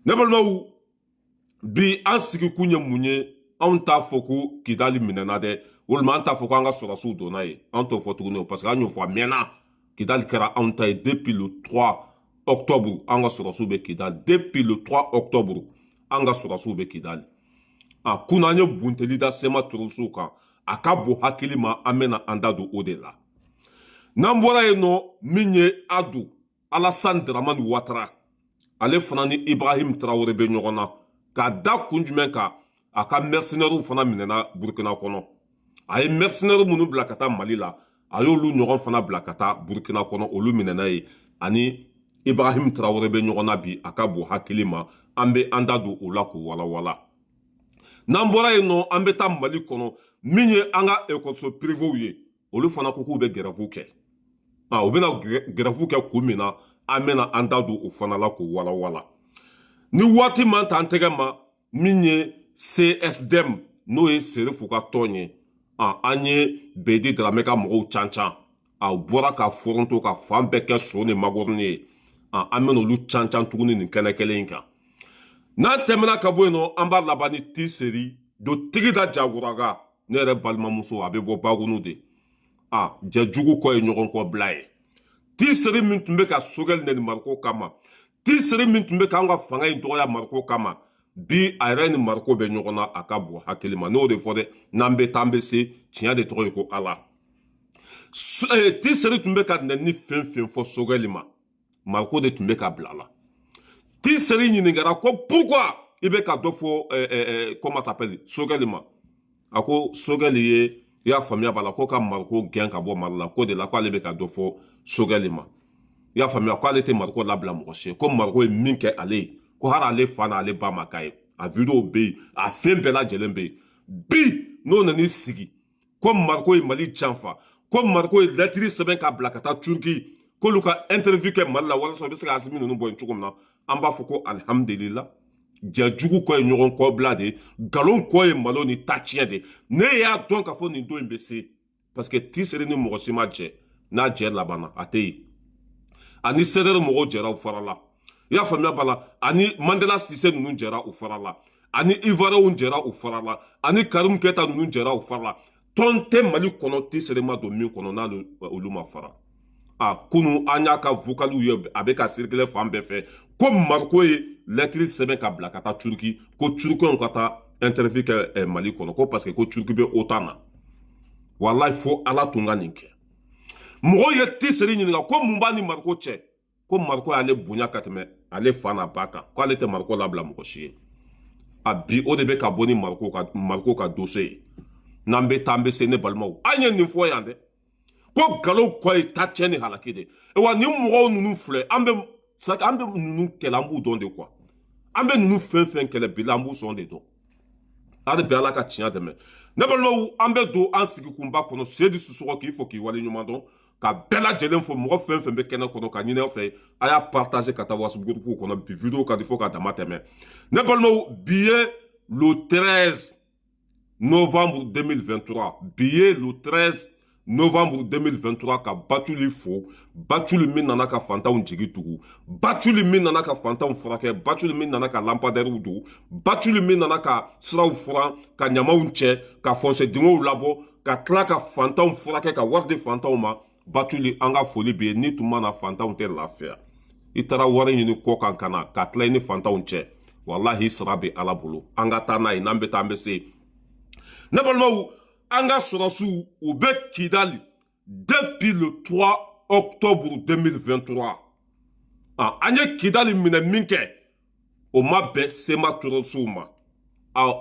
ne balimaw bi an sigi kun ye mun ye anw t'a fɔ ko Kidali minɛna dɛ walima an t'a fɔ ko an ka sɔrɔsiw donna ye an t'o fɔ tuguni parce que an y'o fɔ a mɛnna Kidali kɛra anw ta ye depuis le 3 octobre an ka sɔrɔsiw bɛ Kidali depuis le 3 octobre an ka sɔrɔsiw bɛ Kidali kunna an ye bunteli da Sema Turulsiw kan a ka bon hakili ma an bɛna an da don o de la n'an bɔra yen nɔ min ye Adu Alassane Dramane Ouattara ale fana ni Ibrahim Traoré bɛ ɲɔgɔn na k'a da kun jumɛn kan a ka mercenaires fana minɛna Burkina kɔnɔ a ye mercenaires minnu bila ka taa Mali la a y'olu ɲɔgɔn fana bila ka taa Burkina kɔnɔ olu minɛna ye ani Ibrahim Traoré bɛ ɲɔgɔn na bi a ka bon hakili ma an bɛ an da don o la k'o walawala n'an bɔra yen nɔ an bɛ taa Mali kɔnɔ min ye an ka école privés ye olu fana ko k'u bɛ grève kɛ u bɛna grève kɛ kun min na an bɛna an da don o fana la k'o walawala ni waati man ta an tɛgɛ ma min ye CSDM n'o ye Serifu ka tɔn ye an ye Bedi Dramé ka mɔgɔw cancan u bɔra ka foronto ka fan bɛɛ kɛ so ni magɔrɔni ye an bɛna olu cancan tuguni nin kɛnɛ kelen in kan n'an tɛmɛna ka bɔ yen nɔ an b'a laban ni Tiseri do Tigida Jaguraga ne yɛrɛ balimamuso a bɛ bɔ Bagunu de jɛjugu kɔ ye ɲɔgɔn kɔ bila ye Tiseri min tun bɛ ka Sogɛli nɛni Mariko kama Tiseri min tun bɛ k'an ka fanga in dɔgɔya Mariko kama bi a yɛrɛ ni Mariko bɛ ɲɔgɔn na a ka bon hakili ma n'o de fɔ dɛ n'an bɛ taa an bɛ se tiɲɛ de tɔgɔ ye ko Ala Tiseri tun bɛ ka nɛni fɛn fɛn fɔ Sogɛli ma Mariko de tun bɛ ka bila la Tiseri ɲininkara ko pourquoi i bɛ ka dɔ fɔ comment s'appelle Sogɛli ma a ko Sogɛli ye i y'a faamuya b'a la ko ka Mariko gɛn ka bɔ Mali la ko de la k'ale bɛ ka dɔ fɔ Sogɛli ma i y'a faamuya k'ale tɛ Mariko labila mɔgɔ si ko Mariko ye min kɛ ale ye ko hali ale fa n'ale ba ma k'a ye a video bɛ yen a fɛn bɛɛ lajɛlen bɛ yen bi n'o nan'i sigi ko Mariko ye Mali janfa ko Mariko ye lɛtiri sɛbɛn k'a bila ka taa Turki k'olu ka interview kɛ Mali la walasa u bɛ se ka Asimi ninnu bɔ yen cogo min na an b'a fɔ ko alihamudulila jɛjugu kɔ ye ɲɔgɔn kɔbila de nkalon kɔ ye malo ni ta tiɲɛ de ne y'a dɔn k'a fɔ nin don in bɛ se parce que Tiseri ni mɔgɔ si ma jɛ n'a jɛ labanna a tɛ yen ani CDR mɔgɔw jɛra u fara la i y'a faamuya b'a la ani Mandela Cissé ninnu jɛra u fara la ani Ivoiriyɛnw jɛra u fara la ani Karim Keita ninnu jɛra u fara la tɔn tɛ Mali kɔnɔ Tiseri ma don min kɔnɔ n'ale olu ma fara kunu an y'a ka vocaliw ye a bɛ ka circuler fan bɛɛ fɛ ko Mariko ye lɛtiri sɛbɛn ka bila ka taa Turki ko Turkiɛnw ka taa interview kɛ Mali kɔnɔ ko parce que ko Turki bɛ OTAN na walayi fo Ala tun ka nin kɛ mɔgɔw ye Tiseri ɲininka ko mun b'a ni Mariko cɛ ko Mariko y'ale bonya ka tɛmɛ ale fa n'a ba kan k'ale tɛ Mariko labila mɔgɔ si ye bi o de bɛ ka bɔ ni Mariko ka dossier ye n'an bɛ taa an bɛ se ne balimaw an ye nin fɔ yan dɛ ko nkalon kɔ ye ta tiɲɛ ni halaki de wa ni mɔgɔw ninnu filɛ an bɛ ninnu kɛlɛ an b'u dɔn de quoi an bɛ ninnu fɛn fɛn kɛlɛ bi la an b'u sɔn de dɔn hali bi Ala ka tiɲɛ dɛmɛ ne balimaw an bɛ don an sigikunba kɔnɔ Seyidi Sissoko k'i fɔ k'i waleɲuman dɔn ka bɛɛ lajɛlen fɔ mɔgɔ fɛn fɛn bɛ kɛnɛ kɔnɔ ka ɲini aw fɛ a y'a partager ka taa WhatsApp groupe kɔnɔ bi video ka di fo ka dama tɛmɛ ne balimaw bi ye le 13 novembre 2023 bi ye le 13 novembre 2023 ka Bathily fo Bathily min nana ka fantanw jigi tugu Bathily min nana ka fantanw furakɛ Bathily min nana ka lampadaires dogo Bathily min nana ka siraw furan ka ɲamaw cɛ ka fossé dingɛw labɔ ka tila ka fantanw furakɛ ka wari di fantanw ma Bathily an ka foli bɛ yen ni tun mana fantanw tɛ lafiya i taara wari ɲini kɔ kan ka na ka tila i ni fantanw cɛ walahi sara bɛ Ala bolo an ka taa n'a ye n'an bɛ taa an bɛ se ne balimaw an ka sɔrɔsiw u bɛ Kidali depuis le 3 octobre 2023 an ye Kidali minɛ min kɛ o ma bɛn Sema Turulsiw ma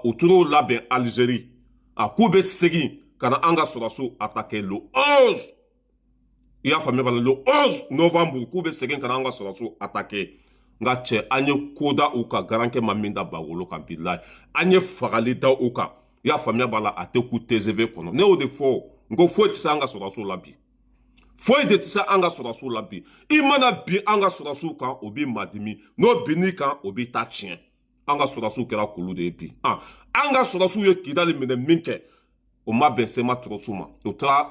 u tor'o labɛn Algérie k'u bɛ segin ka na an ka sɔrɔsiw attaquer le 11 i y'a faamuya bala le 11 novembre k'u bɛ segin ka na an ka sɔrɔsiw attaquer nka cɛ an ye ko da u kan garankɛ ma min da Bawolo kan bilahi an ye fagali da u kan i y'a faamuya b'a la a tɛ ku TGV kɔnɔ ne y'o de fɔ n ko foyi tɛ se an ka sɔrɔsiw la bi foyi de tɛ se an ka sɔrɔsiw la bi i mana bin an ka sɔrɔsiw kan o b'i madimi n'o binn'i kan o b'i ta tiɲɛ an ka sɔrɔsiw kɛra kulu de ye bi an ka sɔrɔsiw ye Kidali minɛ min kɛ o ma bɛn Sema Turulsiw ma o taara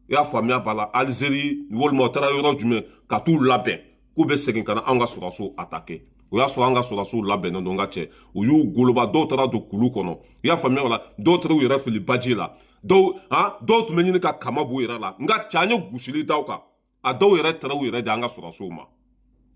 i y'a faamuya b'a la Algérie walima o taara yɔrɔ jumɛn ka t'u labɛn k'u bɛ segin ka na an ka sɔrɔsiw attaquer o y'a sɔrɔ an ka sɔrɔdasiw labɛnnen don n ka cɛ u y'u goloba dɔw taara don kulu kɔnɔ i y'a faamuya o la dɔw taara u yɛrɛ fili baji la dɔw tun bɛ ɲini ka kama b'u yɛrɛ la nka cɛ an ye gusili d'aw kan a dɔw yɛrɛ taara u yɛrɛ di an ka sɔrɔdasiw ma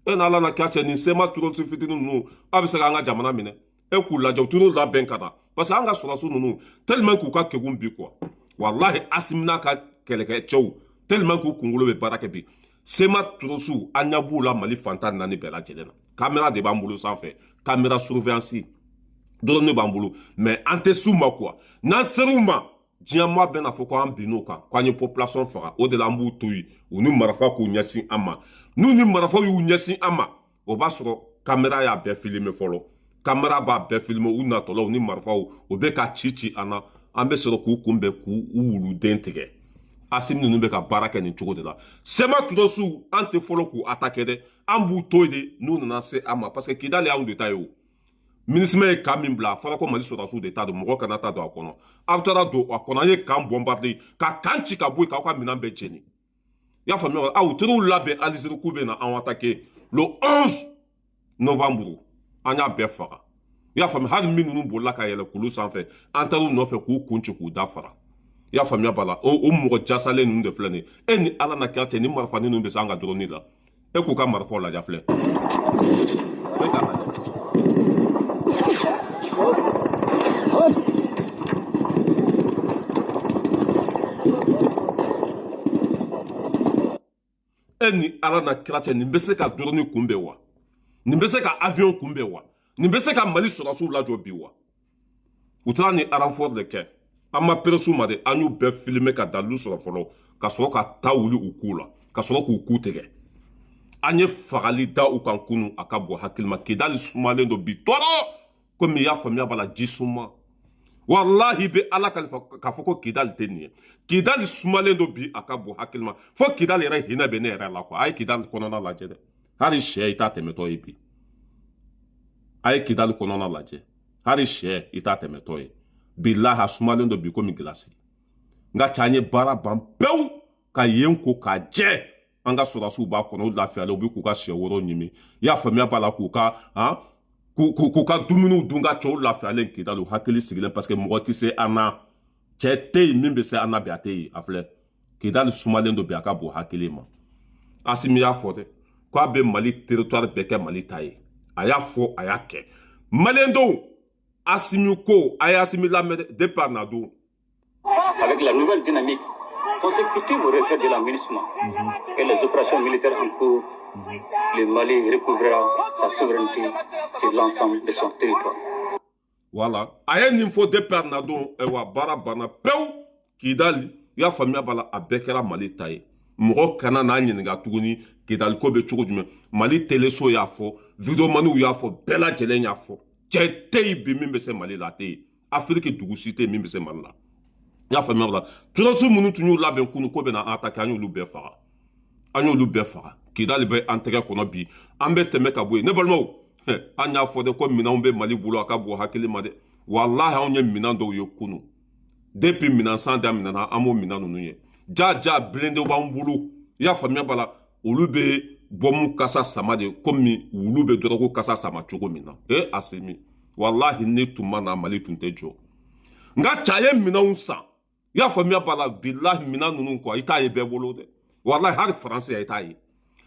e n'ala na k'a cɛ nin sema turasi fitinin ninnu a bɛ se k'an ka jamana minɛ e k'u lajɛ u t'u labɛn ka na parce que an ka sɔrɔdasiw ninnu tellement k'u ka kegun bi quoi walahi Asimi n'a ka kɛlɛkɛcɛw tellement k'u kunkolo bɛ baara kɛ bi sema turasiw an ɲɛ b'u la Mali fantan naani bɛɛ lajɛlen na caméra de b'an bolo sanfɛ caméra surveillance dɔrɔn ne b'an bolo mais an tɛ s'u ma quoi n'an ser'u ma diɲɛ maa bɛɛ n'a fɔ k'an binn'o kan k'an ye population faga o de la an b'u to yen u ni marifa k'u ɲɛsin an ma n'u ni marifaw y'u ɲɛsin an ma o b'a sɔrɔ caméra y'a bɛɛ filmer fɔlɔ caméra b'a bɛɛ filmer u natɔla u ni marifaw o bɛ ka ci an na an bɛ sɔrɔ k'u kunbɛn k'u wuluden tigɛ Asimi ninnu bɛ ka baara kɛ nin cogo de la sema turasiw an tɛ fɔlɔ k'u attaquer dɛ an b'u to yen de n'u nana se an ma parce que Kidali y'anw de ta ye o minisma ye kan min bila a fɔra ko Mali sɔrɔdasiw de ta don mɔgɔ kana ta don a kɔnɔ aw taara don a kɔnɔ an ye kan bombarder ka kan ci ka bɔ yen k'aw ka minɛn bɛɛ cɛnni i y'a faamuya aw teriw labɛn Alizeri k'u bɛ na anw attaquer le 11 novembre an y'a bɛɛ faga i y'a faamuya hali min ninnu bolila ka yɛlɛ kulu sanfɛ an taar'u nɔfɛ k'u kun ci k'u da fara i y'a faamuya b'a la o mɔgɔ jasalen ninnu de filɛ nin ye e ni ala na kira cɛ ni marifa ninnu bɛ se an ka dɔrɔnni la e k'u ka marifaw lajɛ filɛ e k'a lajɛ e ni ala na kira cɛ nin bɛ se ka dɔrɔnni kunbɛn wa nin bɛ se ka avion kunbɛn wa nin bɛ se ka Mali sɔrɔdasiw lajɔ bi wa u taara ni renfort de kɛ an ma peresiw ma de an y'u bɛɛ filmer ka dalilu sɔrɔ fɔlɔ ka sɔrɔ ka taa wuli u k'u la ka sɔrɔ k'u ku tigɛ an ye fagali da u kan kunu a ka bɔ hakili ma Kidali sumalen don bi tɔɔrɔ komi i y'a faamuya b'a la ji suma walahi bɛ ala kalifa k'a fɔ ko Kidali tɛ nin ye Kidali sumalen don bi a ka bɔ hakili ma fo Kidali yɛrɛ hinɛ bɛ ne yɛrɛ la quoi a ye Kidali kɔnɔna lajɛ dɛ hali sɛ i t'a tɛmɛtɔ ye bi a ye Kidali kɔnɔna lajɛ hali sɛ i t'a tɛmɛtɔ ye bilahi a sumalen don bi komi gilasi nka cɛ an ye baara ban pewu ka yen ko k'a jɛ an ka sɔrɔdasiw b'a kɔnɔ u lafiyalen u bɛ k'u ka sɛ woro ɲimi i y'a faamuya b'a la k'u ka dumuniw dun ka cɛw lafiyalen Kidali u hakili sigilen parce que mɔgɔ tɛ se an na cɛ tɛ yen min bɛ se an na bi a tɛ yen a filɛ Kidali sumalen don bi a ka bon hakili ma Asimi y'a fɔ dɛ k'a bɛ Mali territoire bɛɛ kɛ Mali ta ye a y'a fɔ a y'a kɛ maliyɛndenw Asimi ko a ye Asimi lamɛn depuis a na don avec la nouvelle dynamique consécutive au retrait de l'AMINUSMA et les opérations militaires en cours, le Mali recouvrera sa souveraineté sur l'ensemble de son territoire. Voilà. A ye nin fɔ depuis a na don wa baara banna pewu Kidali i y'a faamuya b'a la a bɛɛ kɛra Mali ta ye mɔgɔ kana n'a ɲininka tuguni Kidali ko bɛ cogo jumɛn Mali teleso y'a fɔ videomaniw y'a fɔ bɛɛ lajɛlen y'a fɔ cɛ tɛ yen bi min bɛ se Mali la a tɛ yen Afiriki dugu si tɛ yen min bɛ se Mali la i y'a faamuya b'a la turasiw minnu tun y'u labɛn kunu ko bɛ na an attaquer an y'olu bɛɛ faga an y'olu bɛɛ faga Kidali bɛ an tɛgɛ kɔnɔ bi an bɛ tɛmɛ ka bɔ yen ne balimaw an y'a fɔ de ko minɛnw bɛ Mali bolo a ka bɔ hakili ma dɛ walahi anw ye minɛn dɔw ye kunu depuis minɛn san daminɛna an b'o minɛn ninnu ye ja bilendenw b'an bolo i y'a faamuya b'a la olu bɛ bɔmu kasa sama de komi wulu bɛ dɔrɔgu kasa sama cogo min na Asimi walahi ne tun ma na Mali tun tɛ jɔ nka cɛ ye minɛnw san i y'a faamuya b'a la bilahi minɛn ninnu quoi i t'a ye bɛɛ bolo dɛ walahi hali faransi i t'a ye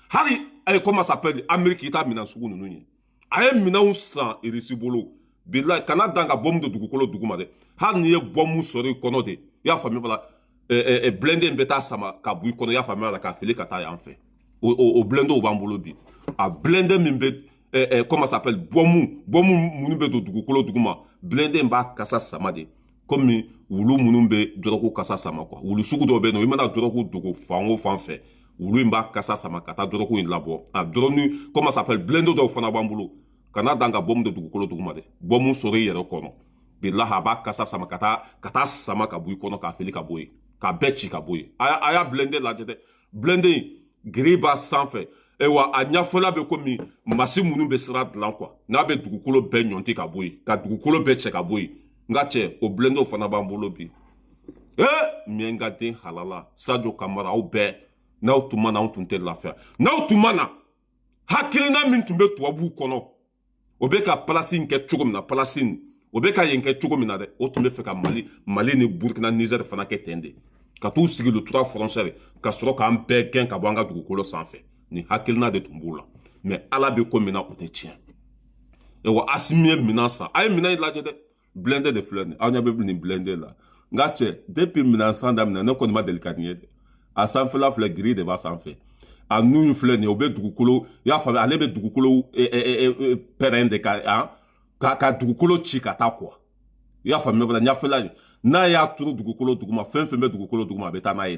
hali comment ça s'appelle Amérique i t'a minɛn sugu ninnu ye a ye minɛnw san Irisi bolo bilahi kana dan ka bɔmu don dugukolo duguma dɛ hali n'i ye bɔmu sɔrɔ i kɔnɔ de i y'a faamuya b'a la blende bɛ taa sama ka bɔ i kɔnɔ i y'a faamuya la k'a fili ka taa yan fɛ o blendew b'an bolo bi a blende min bɛ comment ça s'appelle bɔmu minnu bɛ don dugukolo duguma blende b'a kasa sama de komi wulu minnu bɛ dɔrɔgu kasa sama quoi wulu sugu dɔw bɛ yen nɔ i mana dɔrɔgu dogo fan o fan fɛ wulu in b'a kasa sama ka taa dɔrɔgu in labɔ a dɔrɔni comment ça s'appelle blende dɔw fana b'an bolo kana dan ka bɔmu don dugukolo duguma dɛ bɔmu sɔrɔ i yɛrɛ kɔnɔ bilahi a b'a kasa sama ka taa sama ka bɔ i kɔnɔ k'a fili ka bɔ yen k'a bɛɛ ci ka bɔ yen a y'a blende lajɛ dɛ blende in giri b'a sanfɛ wa a ɲɛfɔla bɛ komi masi minnu bɛ sira dilan quoi n'a bɛ dugukolo bɛɛ ɲɔnti ka bɔ yen ka dugukolo bɛɛ cɛ ka bɔ yen nka cɛ o blendew fana b'an bolo bi miɛnkaden halala Sadio Kamara aw bɛɛ n'aw tun ma na anw tun tɛ lafiya n'aw tun ma na hakilina min tun bɛ tubabuw kɔnɔ o bɛ ka place in kɛ cogo min na place in o bɛ ka yen kɛ cogo min na dɛ o tun bɛ fɛ ka Mali ni Burkina Niger fana kɛ ten de ka t'u sigi le 3 frontières ka sɔrɔ k'an bɛɛ gɛn ka bɔ an ka dugukolo sanfɛ ni hakilina de tun b'u la mais Ala bɛ ko min na o tɛ tiɲɛ wa Asimi ye minɛn san a ye minɛn in lajɛ dɛ blindé de filɛ nin aw ɲɛ bɛ nin blindé la nka cɛ depuis minɛn san daminɛ ne kɔni ma deli ka nin ye dɛ a sanfɛla filɛ giri de b'a sanfɛ a nu in filɛ nin ye o bɛ dugukolo i y'a faamu ale bɛ dugukolo pɛrɛn de ka dugukolo ci ka taa quoi i y'a faamu bala ɲɛfɛla n'a y'a turu dugukolo duguma fɛn fɛn bɛ dugukolo duguma a bɛ taa n'a ye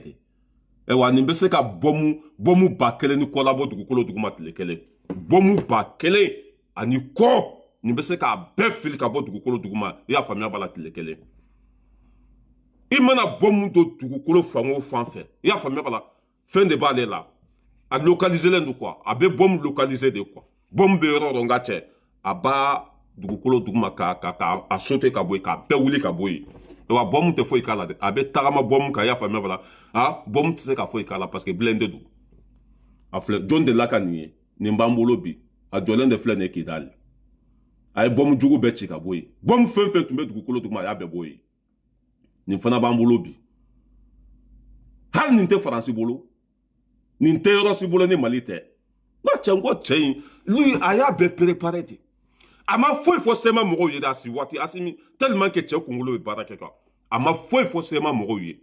de wa nin bɛ se ka bɔmu ba kelen ni kɔ labɔ dugukolo duguma tile kelen bɔmu ba kelen ani kɔ nin bɛ se k'a bɛɛ fili ka bɔ dugukolo duguma i y'a faamuya bala tile kelen i mana bɔmu don dugukolo fan o fan fɛ i y'a faamuya bala fɛn de b'ale la a localiselen don quoi a bɛ bɔmu localiser de quoi bɔmu bɛ yɔrɔ o yɔrɔ nka cɛ a b'a dugukolo duguma a sauter ka bɔ yen k'a bɛɛ wuli ka bɔ yen wa bɔmu tɛ foyi k'a la dɛ a bɛ tagama bɔmu kan i y'a faamuya bala bɔmu tɛ se ka foyi k'a la parce que blindé don a filɛ jɔn de la ka nin ye nin b'an bolo bi a jɔlen de filɛ nin ye Kidali a ye bɔmu jugu bɛɛ ci ka bɔ yen bɔmu fɛn fɛn tun bɛ dugukolo duguma a y'a bɛɛ bɔ yen nin fana b'an bolo bi hali nin tɛ Faransi bolo nin tɛ yɔrɔ si bolo ni Mali tɛ nka cɛ n ko cɛ in lui a y'a bɛɛ préparé ten a ma foyi fɔ sema mɔgɔw ye a si waati Asimi tellement que cɛ kunkolo bɛ baara kɛ kan a ma foyi fɔ sema mɔgɔw ye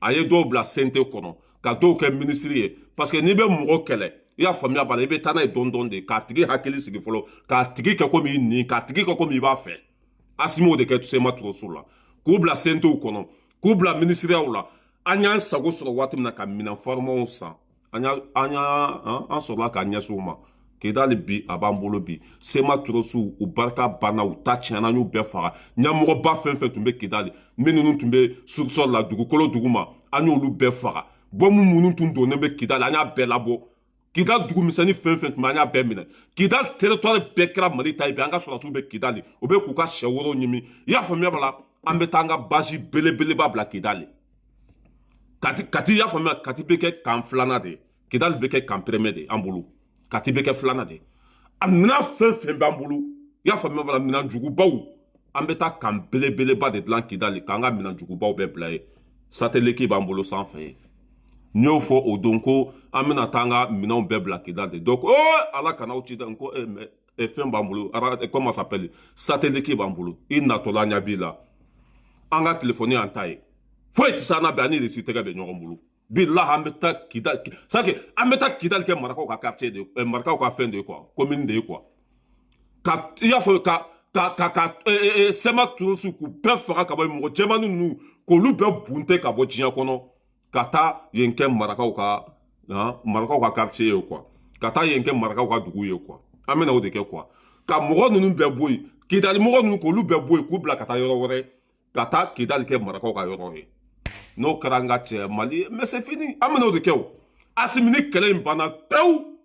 a ye dɔw bila CNT kɔnɔ ka dɔw kɛ ministre ye parce que n'i bɛ mɔgɔ kɛlɛ i y'a faamuya bala i bɛ taa n'a ye dɔɔni de k'a tigi hakili sigi fɔlɔ k'a tigi kɛ komi i nin k'a tigi kɛ komi i b'a fɛ Asimi o de kɛ Sema Turoso la k'u bila CNT kɔnɔ k'u bila ministériyaw la an y'an sago sɔrɔ waati min na ka minɛn farmanw san an sɔrɔla k'a ɲɛsin u ma Kidali bi a b'an bolo bi Sema Turoso u barika banna u ta tiɲɛna an y'u bɛɛ faga ɲɛmɔgɔba fɛn fɛn tun bɛ Kidali minnu tun bɛ sous-sol la dugukolo duguma an y'olu bɛɛ faga bɔmu minnu tun donnen bɛ Kidali an y'a bɛɛ labɔ Kidali dugumisɛnnin fɛn fɛn tun bɛ an y'a bɛɛ minɛ Kidali territoire bɛɛ kɛra Mali ta ye bi an ka sɔrɔdasiw bɛ Kidali u bɛ k'u ka sɛ woro ɲimi i y'a faamuya bala an bɛ taa an ka base belebeleba bila Kidali Kati y'a faamuya Kati bɛ kɛ kan filanan de Kidali bɛ kɛ kan premier de an bolo Kati bɛ kɛ filanan de a minɛn fɛn fɛn b'an bolo i y'a faamuya bala minɛn jugubaw an bɛ taa kan belebeleba de dilan Kidali k'an ka minɛn jugubaw bɛɛ bila yen satellite b'an bolo sanfɛ yen n y'o fɔ o don ko an bɛna taa an ka minɛnw bɛɛ bila Kidali donc ala kana'aw ci dɛ n ko fɛn b'an bolo comment ça s'appelle satellite b'an bolo i natɔla ɲɛ b'i la an ka telefɔni y'an ta ye foyi tɛ se an na bi an ni resi tɛgɛ bɛ ɲɔgɔn bolo bilahi an bɛ taa Kidali c'est que an bɛ taa Kidali kɛ marakaw ka quartier de marakaw ka fɛn de ye quoi commune de ye quoi ka i y'a fɔ ka Sema Turoso k'u bɛɛ faga ka bɔ yen mɔgɔ jɛmani ninnu k'olu bɛɛ bunte ka bɔ diɲɛ kɔnɔ ka taa yen kɛ marakaw ka quartier ye quoi ka taa yen kɛ marakaw ka dugu ye quoi an bɛna o de kɛ quoi ka mɔgɔ ninnu bɛɛ bɔ yen Kidali mɔgɔ ninnu k'olu bɛɛ bɔ yen k'u bila ka taa yɔrɔ wɛrɛ ka taa Kidali kɛ marakaw ka yɔrɔ ye n'o kɛra an ka cɛ Mali mais c'est fini an bɛna o de kɛ o Asimi ni kɛlɛ in banna pewu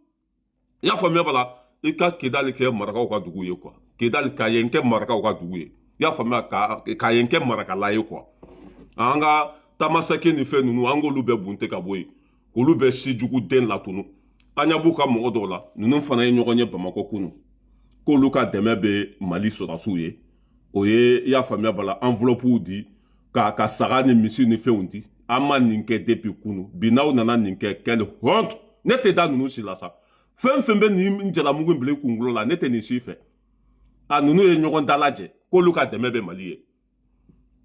i y'a faamuya bala i ka Kidali kɛ marakaw ka dugu ye quoi Kidali ka yen kɛ marakaw ka dugu ye i y'a faamuya ka yen kɛ marakala ye quoi an ka tamaseki ni fɛn ninnu an k'olu bɛɛ bunte ka bɔ yen k'olu bɛɛ si jugu den latunu an ɲɛ b'u ka mɔgɔ dɔw la ninnu fana ye ɲɔgɔn ye Bamakɔ kunu k'olu ka dɛmɛ bɛ Mali sɔrɔdasiw ye o ye i y'a faamuya bala enveloppe di ka saga ni misi ni fɛnw di an ma nin kɛ depuis kunu bi n'aw nana nin kɛ quelle honte ne tɛ da ninnu si la sa fɛn fɛn bɛ nin jalamugu bila i kunkolo la ne tɛ nin si fɛ a ninnu ye ɲɔgɔn dalajɛ k'olu ka dɛmɛ bɛ Mali ye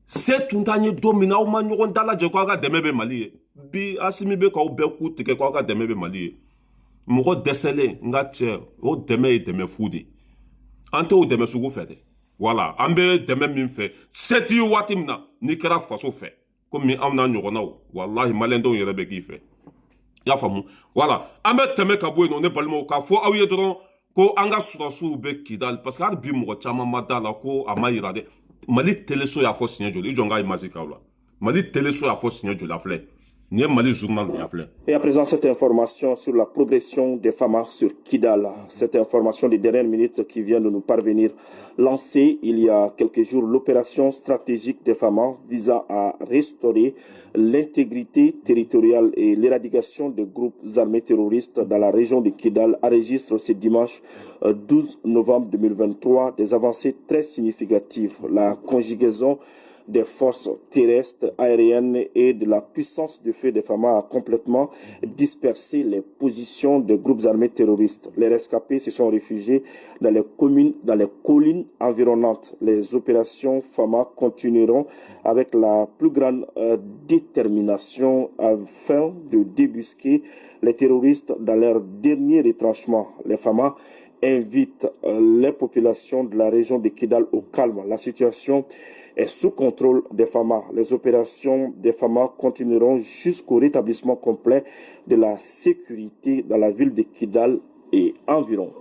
se tun t'an ye don min na aw ma ɲɔgɔn dalajɛ k'aw ka dɛmɛ bɛ Mali ye bi Asimi bɛ k'aw bɛɛ ku tigɛ k'aw ka dɛmɛ bɛ Mali ye mɔgɔ dɛsɛlen n ka cɛ o dɛmɛ ye dɛmɛ fu de an tɛ o dɛmɛ sugu fɛ dɛ voilà an bɛ dɛmɛ min fɛ se t'i ye waati min na n'i kɛra faso fɛ komi anw n'a ɲɔgɔnnaw walahi maliyɛndenw yɛrɛ bɛ k'i fɛ i y'a faamu voilà an bɛ tɛmɛ ka bɔ yen nɔ ne balimaw k'a fɔ aw ye dɔrɔn ko an ka sɔrɔdasiw bɛ Kidali parce que hali bi mɔgɔ caman ma da la ko a ma yira dɛ Mali teleso y'a fɔ siɲɛ joli i jɔ n ka image k'aw la Mali teleso y'a fɔ siɲɛ joli a filɛ Ni Mali journal de Yafle. Et à présent, cette information sur la progression des FAMA sur Kidal, cette information des dernières minutes qui vient de nous parvenir, lancée il y a quelques jours, l'opération stratégique des FAMA visant à restaurer l'intégrité territoriale et l'éradication des groupes armés terroristes dans la région de Kidal enregistre ce dimanche 12 novembre 2023 des avancées très significatives. La conjugaison des forces terrestres, aériennes et de la puissance de feu des FAMA a complètement dispersé les positions des groupes armés terroristes. Les rescapés se sont réfugiés dans les collines environnantes. Les opérations FAMA continueront avec la plus grande détermination afin de débusquer les terroristes dans leur dernier retranchement. Les FAMA invitent les populations de la région de Kidal au calme. La situation est sous contrôle des FAMA. Les opérations des FAMA continueront jusqu'au rétablissement complet de la sécurité dans la ville de Kidal et environ.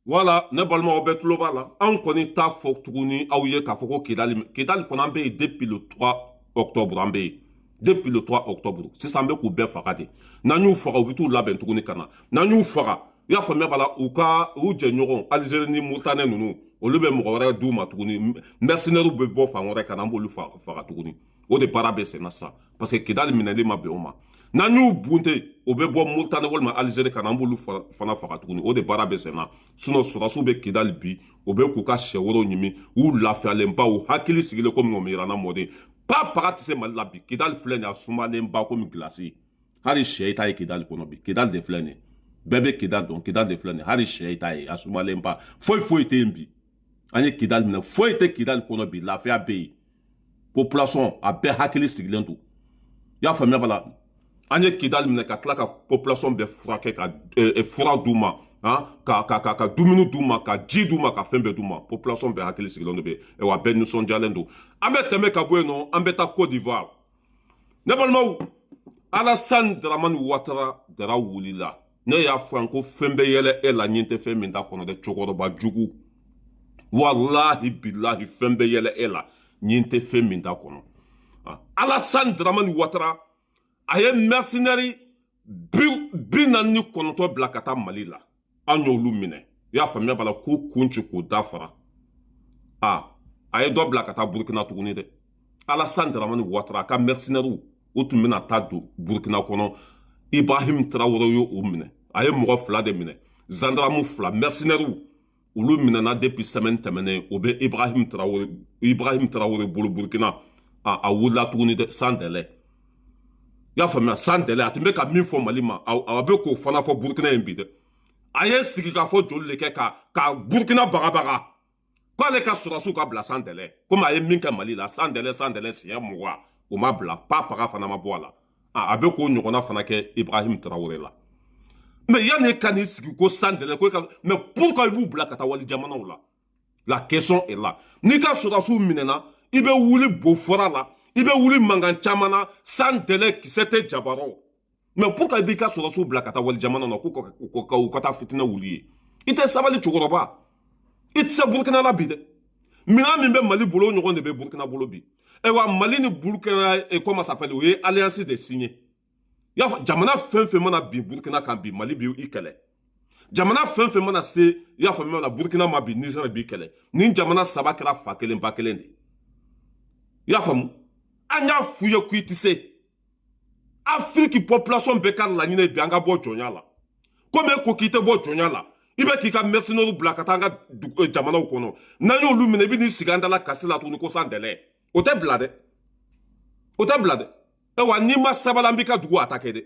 Voilà, ne balma obet loba là. On connaît ta fok tourni aouye ka foko Kidal. Kidal qu'on a depuis le 3 octobre en depuis le 3 octobre. C'est ça qu'on bien fakade. Nanyu fara bitu la ben tourni kana. Nanyu fara. Ya famia bala uka ou jenyoron Algérie ni Mourtane nunu. Olu be mɔgɔ wɛrɛ d'u ma tuguni mercenaires bɛ bɔ fan wɛrɛ ka na an b'olu faga tuguni o de baara bɛ senna sa parce que Kidali minɛli ma bɛn o ma n'an y'u bunte o bɛ bɔ Mauritanie walima Algérie ka na an b'olu fana faga tuguni o de baara bɛ senna sinon sɔrɔsiw bɛ Kidali bi o bɛ k'u ka sɛ wɛrɛw ɲimi u lafiyalenba u hakili sigilen komi ŋɔmi yirana mɔden pa paga tɛ se Mali la bi Kidali filɛ nin ye a sumalenba komi gilasi hali sɛ i ta ye Kidali kɔnɔ bi Kidali de filɛ nin ye bɛɛ bɛ Kidali dɔn Kidali de filɛ nin ye hali sɛ i ta ye a sumalenba foyi foyi tɛ yen bi. An ye Kidali minɛ foyi tɛ Kidali kɔnɔ bi lafiya bɛ yen population a bɛɛ hakili sigilen don i y'a faamuya bala an ye Kidali minɛ ka tila ka population bɛɛ furakɛ ka fura d'u ma ka dumuni d'u ma ka ji d'u ma ka fɛn bɛɛ d'u ma population bɛɛ hakili sigilen don bɛ wa bɛɛ nisɔndiyalen don an bɛ tɛmɛ ka bɔ yen nɔ an bɛ taa Côte d'Ivoire ne balimaw Alassane Dramane Ouattara dara wulila ne y'a fɔ an ko fɛn bɛ yɛlɛ e la ɲin tɛ fɛn min t'a kɔnɔ dɛ cɛkɔrɔba jugu. Wallahi billahi fɛn bɛ yɛlɛ e la ɲin tɛ fɛn min t'a kɔnɔ Alassane Dramane Ouattara a ye mercenaires 49 bila ka taa Mali la an y'olu minɛ i y'a faamuya b'a la k'u kun ci k'u da fara a ye dɔ bila ka taa Burkina tuguni dɛ Alassane Dramane Ouattara a ka mercenaires o tun bɛna taa don Burkina kɔnɔ Ibrahim Traoré y'o minɛ a ye mɔgɔ 2 de minɛ gendarme 2 mercenaires olu minɛna depuis semaine tɛmɛnen o bɛ Ibrahim Traoré bolo Burkina a wulila tuguni dɛ sans délai i y'a faamuya sans délai a tun bɛ ka min fɔ Mali ma a bɛ k'o fana fɔ Burkina in bi dɛ a ye sigi k'a fɔ joli de kɛ ka Burkina bagabaga k'ale ka sɔrɔsiw ka bila sans délai komi a ye min kɛ Mali la sans délai siɲɛ 20 o ma bila paga fana ma bɔ a la a bɛ k'o ɲɔgɔnna fana kɛ Ibrahim Traoré la. Mais yanni ka n'i sigi ko sans délai mais pourquoi i b'u bila ka taa wali jamanaw la la question est là n'i ka sɔrɔsiw minɛna i bɛ wuli Bofora la i bɛ wuli mankan caman na sans délai kisɛ tɛ Jabaraw mais pourquoi i b'i ka sɔrɔsiw bila ka taa wali jamana na k'u ka taa fitinɛ wuli ye i tɛ sabali cɛkɔrɔba i tɛ se Burkina la bi dɛ minɛn min bɛ Mali bolo o ɲɔgɔn de bɛ Burkina bolo bi wa Mali ni Burkina comment ça s'appelle o ye alliance de signé. Y'a fɔ jamana fɛn fɛn mana bin Burkina kan bi Mali b'i kɛlɛ jamana fɛn fɛn mana se i y'a faamuya la Burkina ma bi Niger b'i kɛlɛ ni jamana 3 kɛra fa kelen ba kelen de i y'a faamu an y'a f'u ye k'i tɛ se Afrique population bɛɛ ka laɲini bi an ka bɔ jɔnya la komi e ko k'i tɛ bɔ jɔnya la i bɛ k'i ka mercenaires bila ka taa an ka jamanaw kɔnɔ n'an y'olu minɛ i bɛ n'i sigi an da la kasi la tuguni ko sans délai o tɛ bila dɛ o tɛ bila dɛ. Ewa n'i ma sabali an b'i ka dugu attaqué dɛ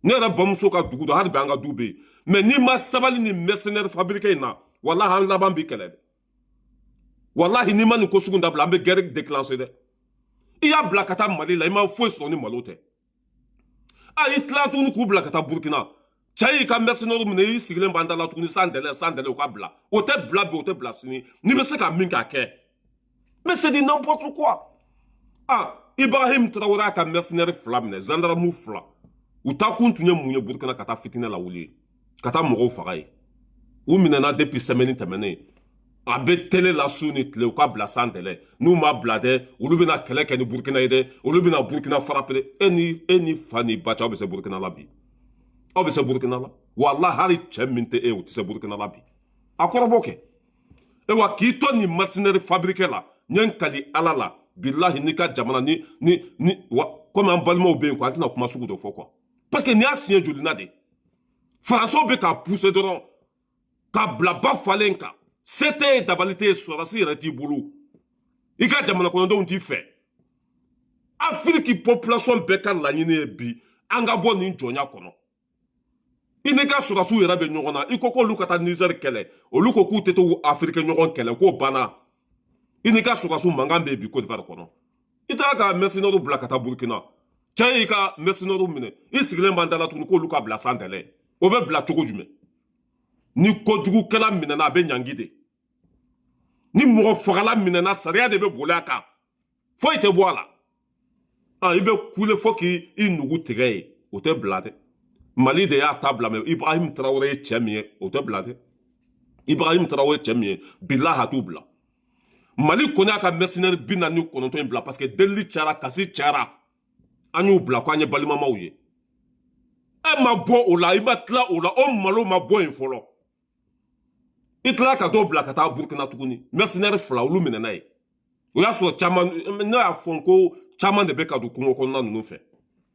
ne yɛrɛ bamuso ka dugu dɔ hali bi an ka du bɛ yen mais n'i ma sabali ni mercenaire fabriqué in na walahi an laban b'i kɛlɛ dɛ walahi n'i ma nin ko sugu dabila an bɛ guerre déclenché dɛ i y'a bila ka taa Mali la i ma foyi sɔrɔ ni malo tɛ i tila tuguni k'u bila ka taa Burkina cɛ y'i ka mercenaire minɛ i sigilen b'an da la tuguni sans délai o ka bila o tɛ bila bi o tɛ bila sini n'i bɛ se ka min k'a kɛ mais c'est du n'importe quoi Ibrahim Traoré a ka mercenaire 2 minɛ gendarme 2 u taa kun tun ye mun ye Burkina ka taa fitinɛ la wuli ka taa mɔgɔw faga ye u minɛna depuis semaine tɛmɛnen a bɛ télé la su ni tile u ka bila san tɛlɛ n'u ma bila dɛ olu bɛna kɛlɛ kɛ ni Burkina ye dɛ olu bɛna Burkina frappé e ni fa ni ba cɛ aw bɛ se Burkina la bi aw bɛ se Burkina la walahi hali cɛ min tɛ e o tɛ se Burkina la bi a kɔrɔbɔ kɛ e wa k'i to nin mercenaire fabriqué la n ye n kali ala la bilahi n'i ka jamana ni wa komi an balimaw bɛ yen quoi an tɛna kuma sugu dɔ fɔ quoi parce que nin y'a siɲɛ joli na de Français bɛ k'a pousser dɔrɔn k'a bila ba falen kan se tɛ ye dabali tɛ ye sɔrɔdasi yɛrɛ t'i bolo i ka jamana kɔnɔdenw t'i fɛ Afiriki population bɛɛ ka laɲini ye bi an ka bɔ nin jɔnya kɔnɔ i n'i ka sɔrɔdasiw yɛrɛ bɛ ɲɔgɔn na i ko k'olu ka taa Niger kɛlɛ olu ko k'u tɛ to Afiriki ɲɔgɔn kɛlɛ k'o banna i n'i ka sɔrɔdasiw mankan bɛ yen bi Côte d'Ivoire kɔnɔ i taara ka mercenaires bila ka taa Burkina cɛ y'i ka mercenaires minɛ i sigilen b'an da la tuguni k'olu ka bila san tɛlɛ o bɛ bila cogo jumɛn ni kojugukɛla minɛna a bɛ ɲangi de ni mɔgɔ fagala minɛna sariya de bɛ boli a kan foyi tɛ bɔ a la i bɛ kule fo k'i nugu tigɛ ye o tɛ bila dɛ Mali de y'a ta bila mɛ Ibrahim Traoré ye cɛ min ye o tɛ bila dɛ Ibrahim Traoré cɛ min ye bilahi a t'u bila Mali kɔni y'a ka mercenaire 49 in bila parce que delili cayara kasi cayara an y'u bila k'an ye balimamaw ye e ma bɔ o la i ma tila o la o malo ma bɔ yen fɔlɔ i tila ka dɔw bila ka taa Burkina tuguni mercenaire 2 olu minɛna ye o y'a sɔrɔ caman ne y'a fɔ ko caman de bɛ ka don kungo kɔnɔna ninnu fɛ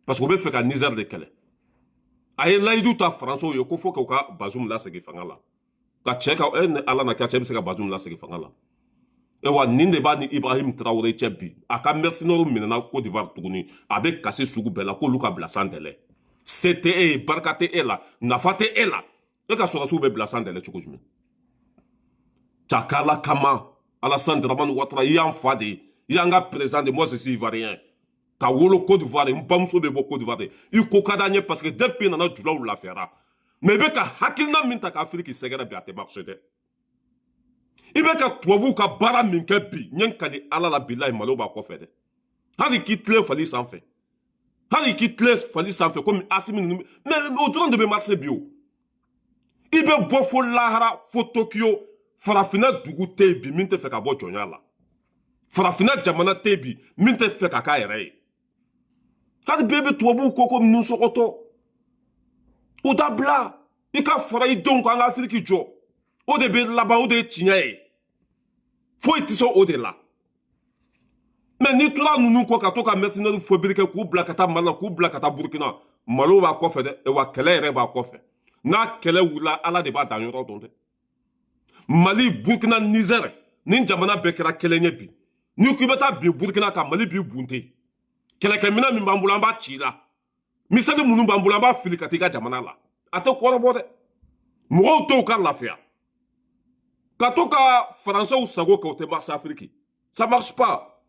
parce que u bɛ fɛ ka Niger de kɛlɛ a ye layidu ta Français ye ko fo k'u ka Bazoum lasegin fanga la ka cɛ ka ala na kɛ cɛ bɛ se ka Bazoum lasegin fanga la e wa nin de b'a ni Ibrahim Traoré cɛ bi a ka mercenaire minɛna Côte d'Ivoire tuguni a bɛ kasi sugu bɛɛ la k'olu ka bila san tɛlɛ se tɛ e ye barika tɛ e la nafa tɛ e la e ka sɔrɔdasiw bɛ bila san tɛlɛ cogo jumɛn Cakala kama Alassane Dramane Ouattara i y'an fa de ye i y'an ka président de moi je suis ivoirien ka wolo Côte d'Ivoire n bamuso bɛ bɔ Côte d'Ivoire de i ko ka d'an ye parce que depuis i nana julaw lafiyara mais i bɛ ka hakilina min ta k'Afiriki sɛgɛrɛ bi a tɛ marché dɛ i bɛ ka tubabuw ka baara min kɛ bi n ye n kali ala la bilahi malo b'a kɔfɛ dɛ hali k'i tilen fali sanfɛ hali k'i tilen fali sanfɛ komi Asimi ninnu mais o dɔrɔn de bɛ marché bi o i bɛ bɔ fo lahara fo Tokyo farafinna dugu tɛ yen bi min tɛ fɛ ka bɔ jɔnya la farafinna jamana tɛ yen bi min tɛ fɛ ka k'a yɛrɛ ye hali bɛɛ bɛ tubabuw ko komi nusɔgɔtɔ o dabila i ka fara i denw kan an ka Afiriki jɔ o de bɛ laban o de ye tiɲɛ ye foyi tɛ se o de la mais ni tora ninnu kɔ ka to ka mercenaire fabriquer k'u bila ka taa Mali la k'u bila ka taa Burkina malo b'a kɔfɛ dɛ wa kɛlɛ yɛrɛ b'a kɔfɛ n'a kɛlɛ wulila ala de b'a dan yɔrɔ dɔn dɛ Mali Burkina Niger ni jamana bɛɛ kɛra kelen ye bi ni ko i bɛ taa bin Burkina kan Mali b'i bunte kɛlɛkɛminɛn min b'an bolo an b'a ci i la misali minnu b'an bolo an b'a fili ka t'i ka jamana la a tɛ kɔrɔbɔ dɛ mɔgɔw t'u ka lafiya ka to ka Français sago kɛ o tɛ marche Afiriki ça marche pas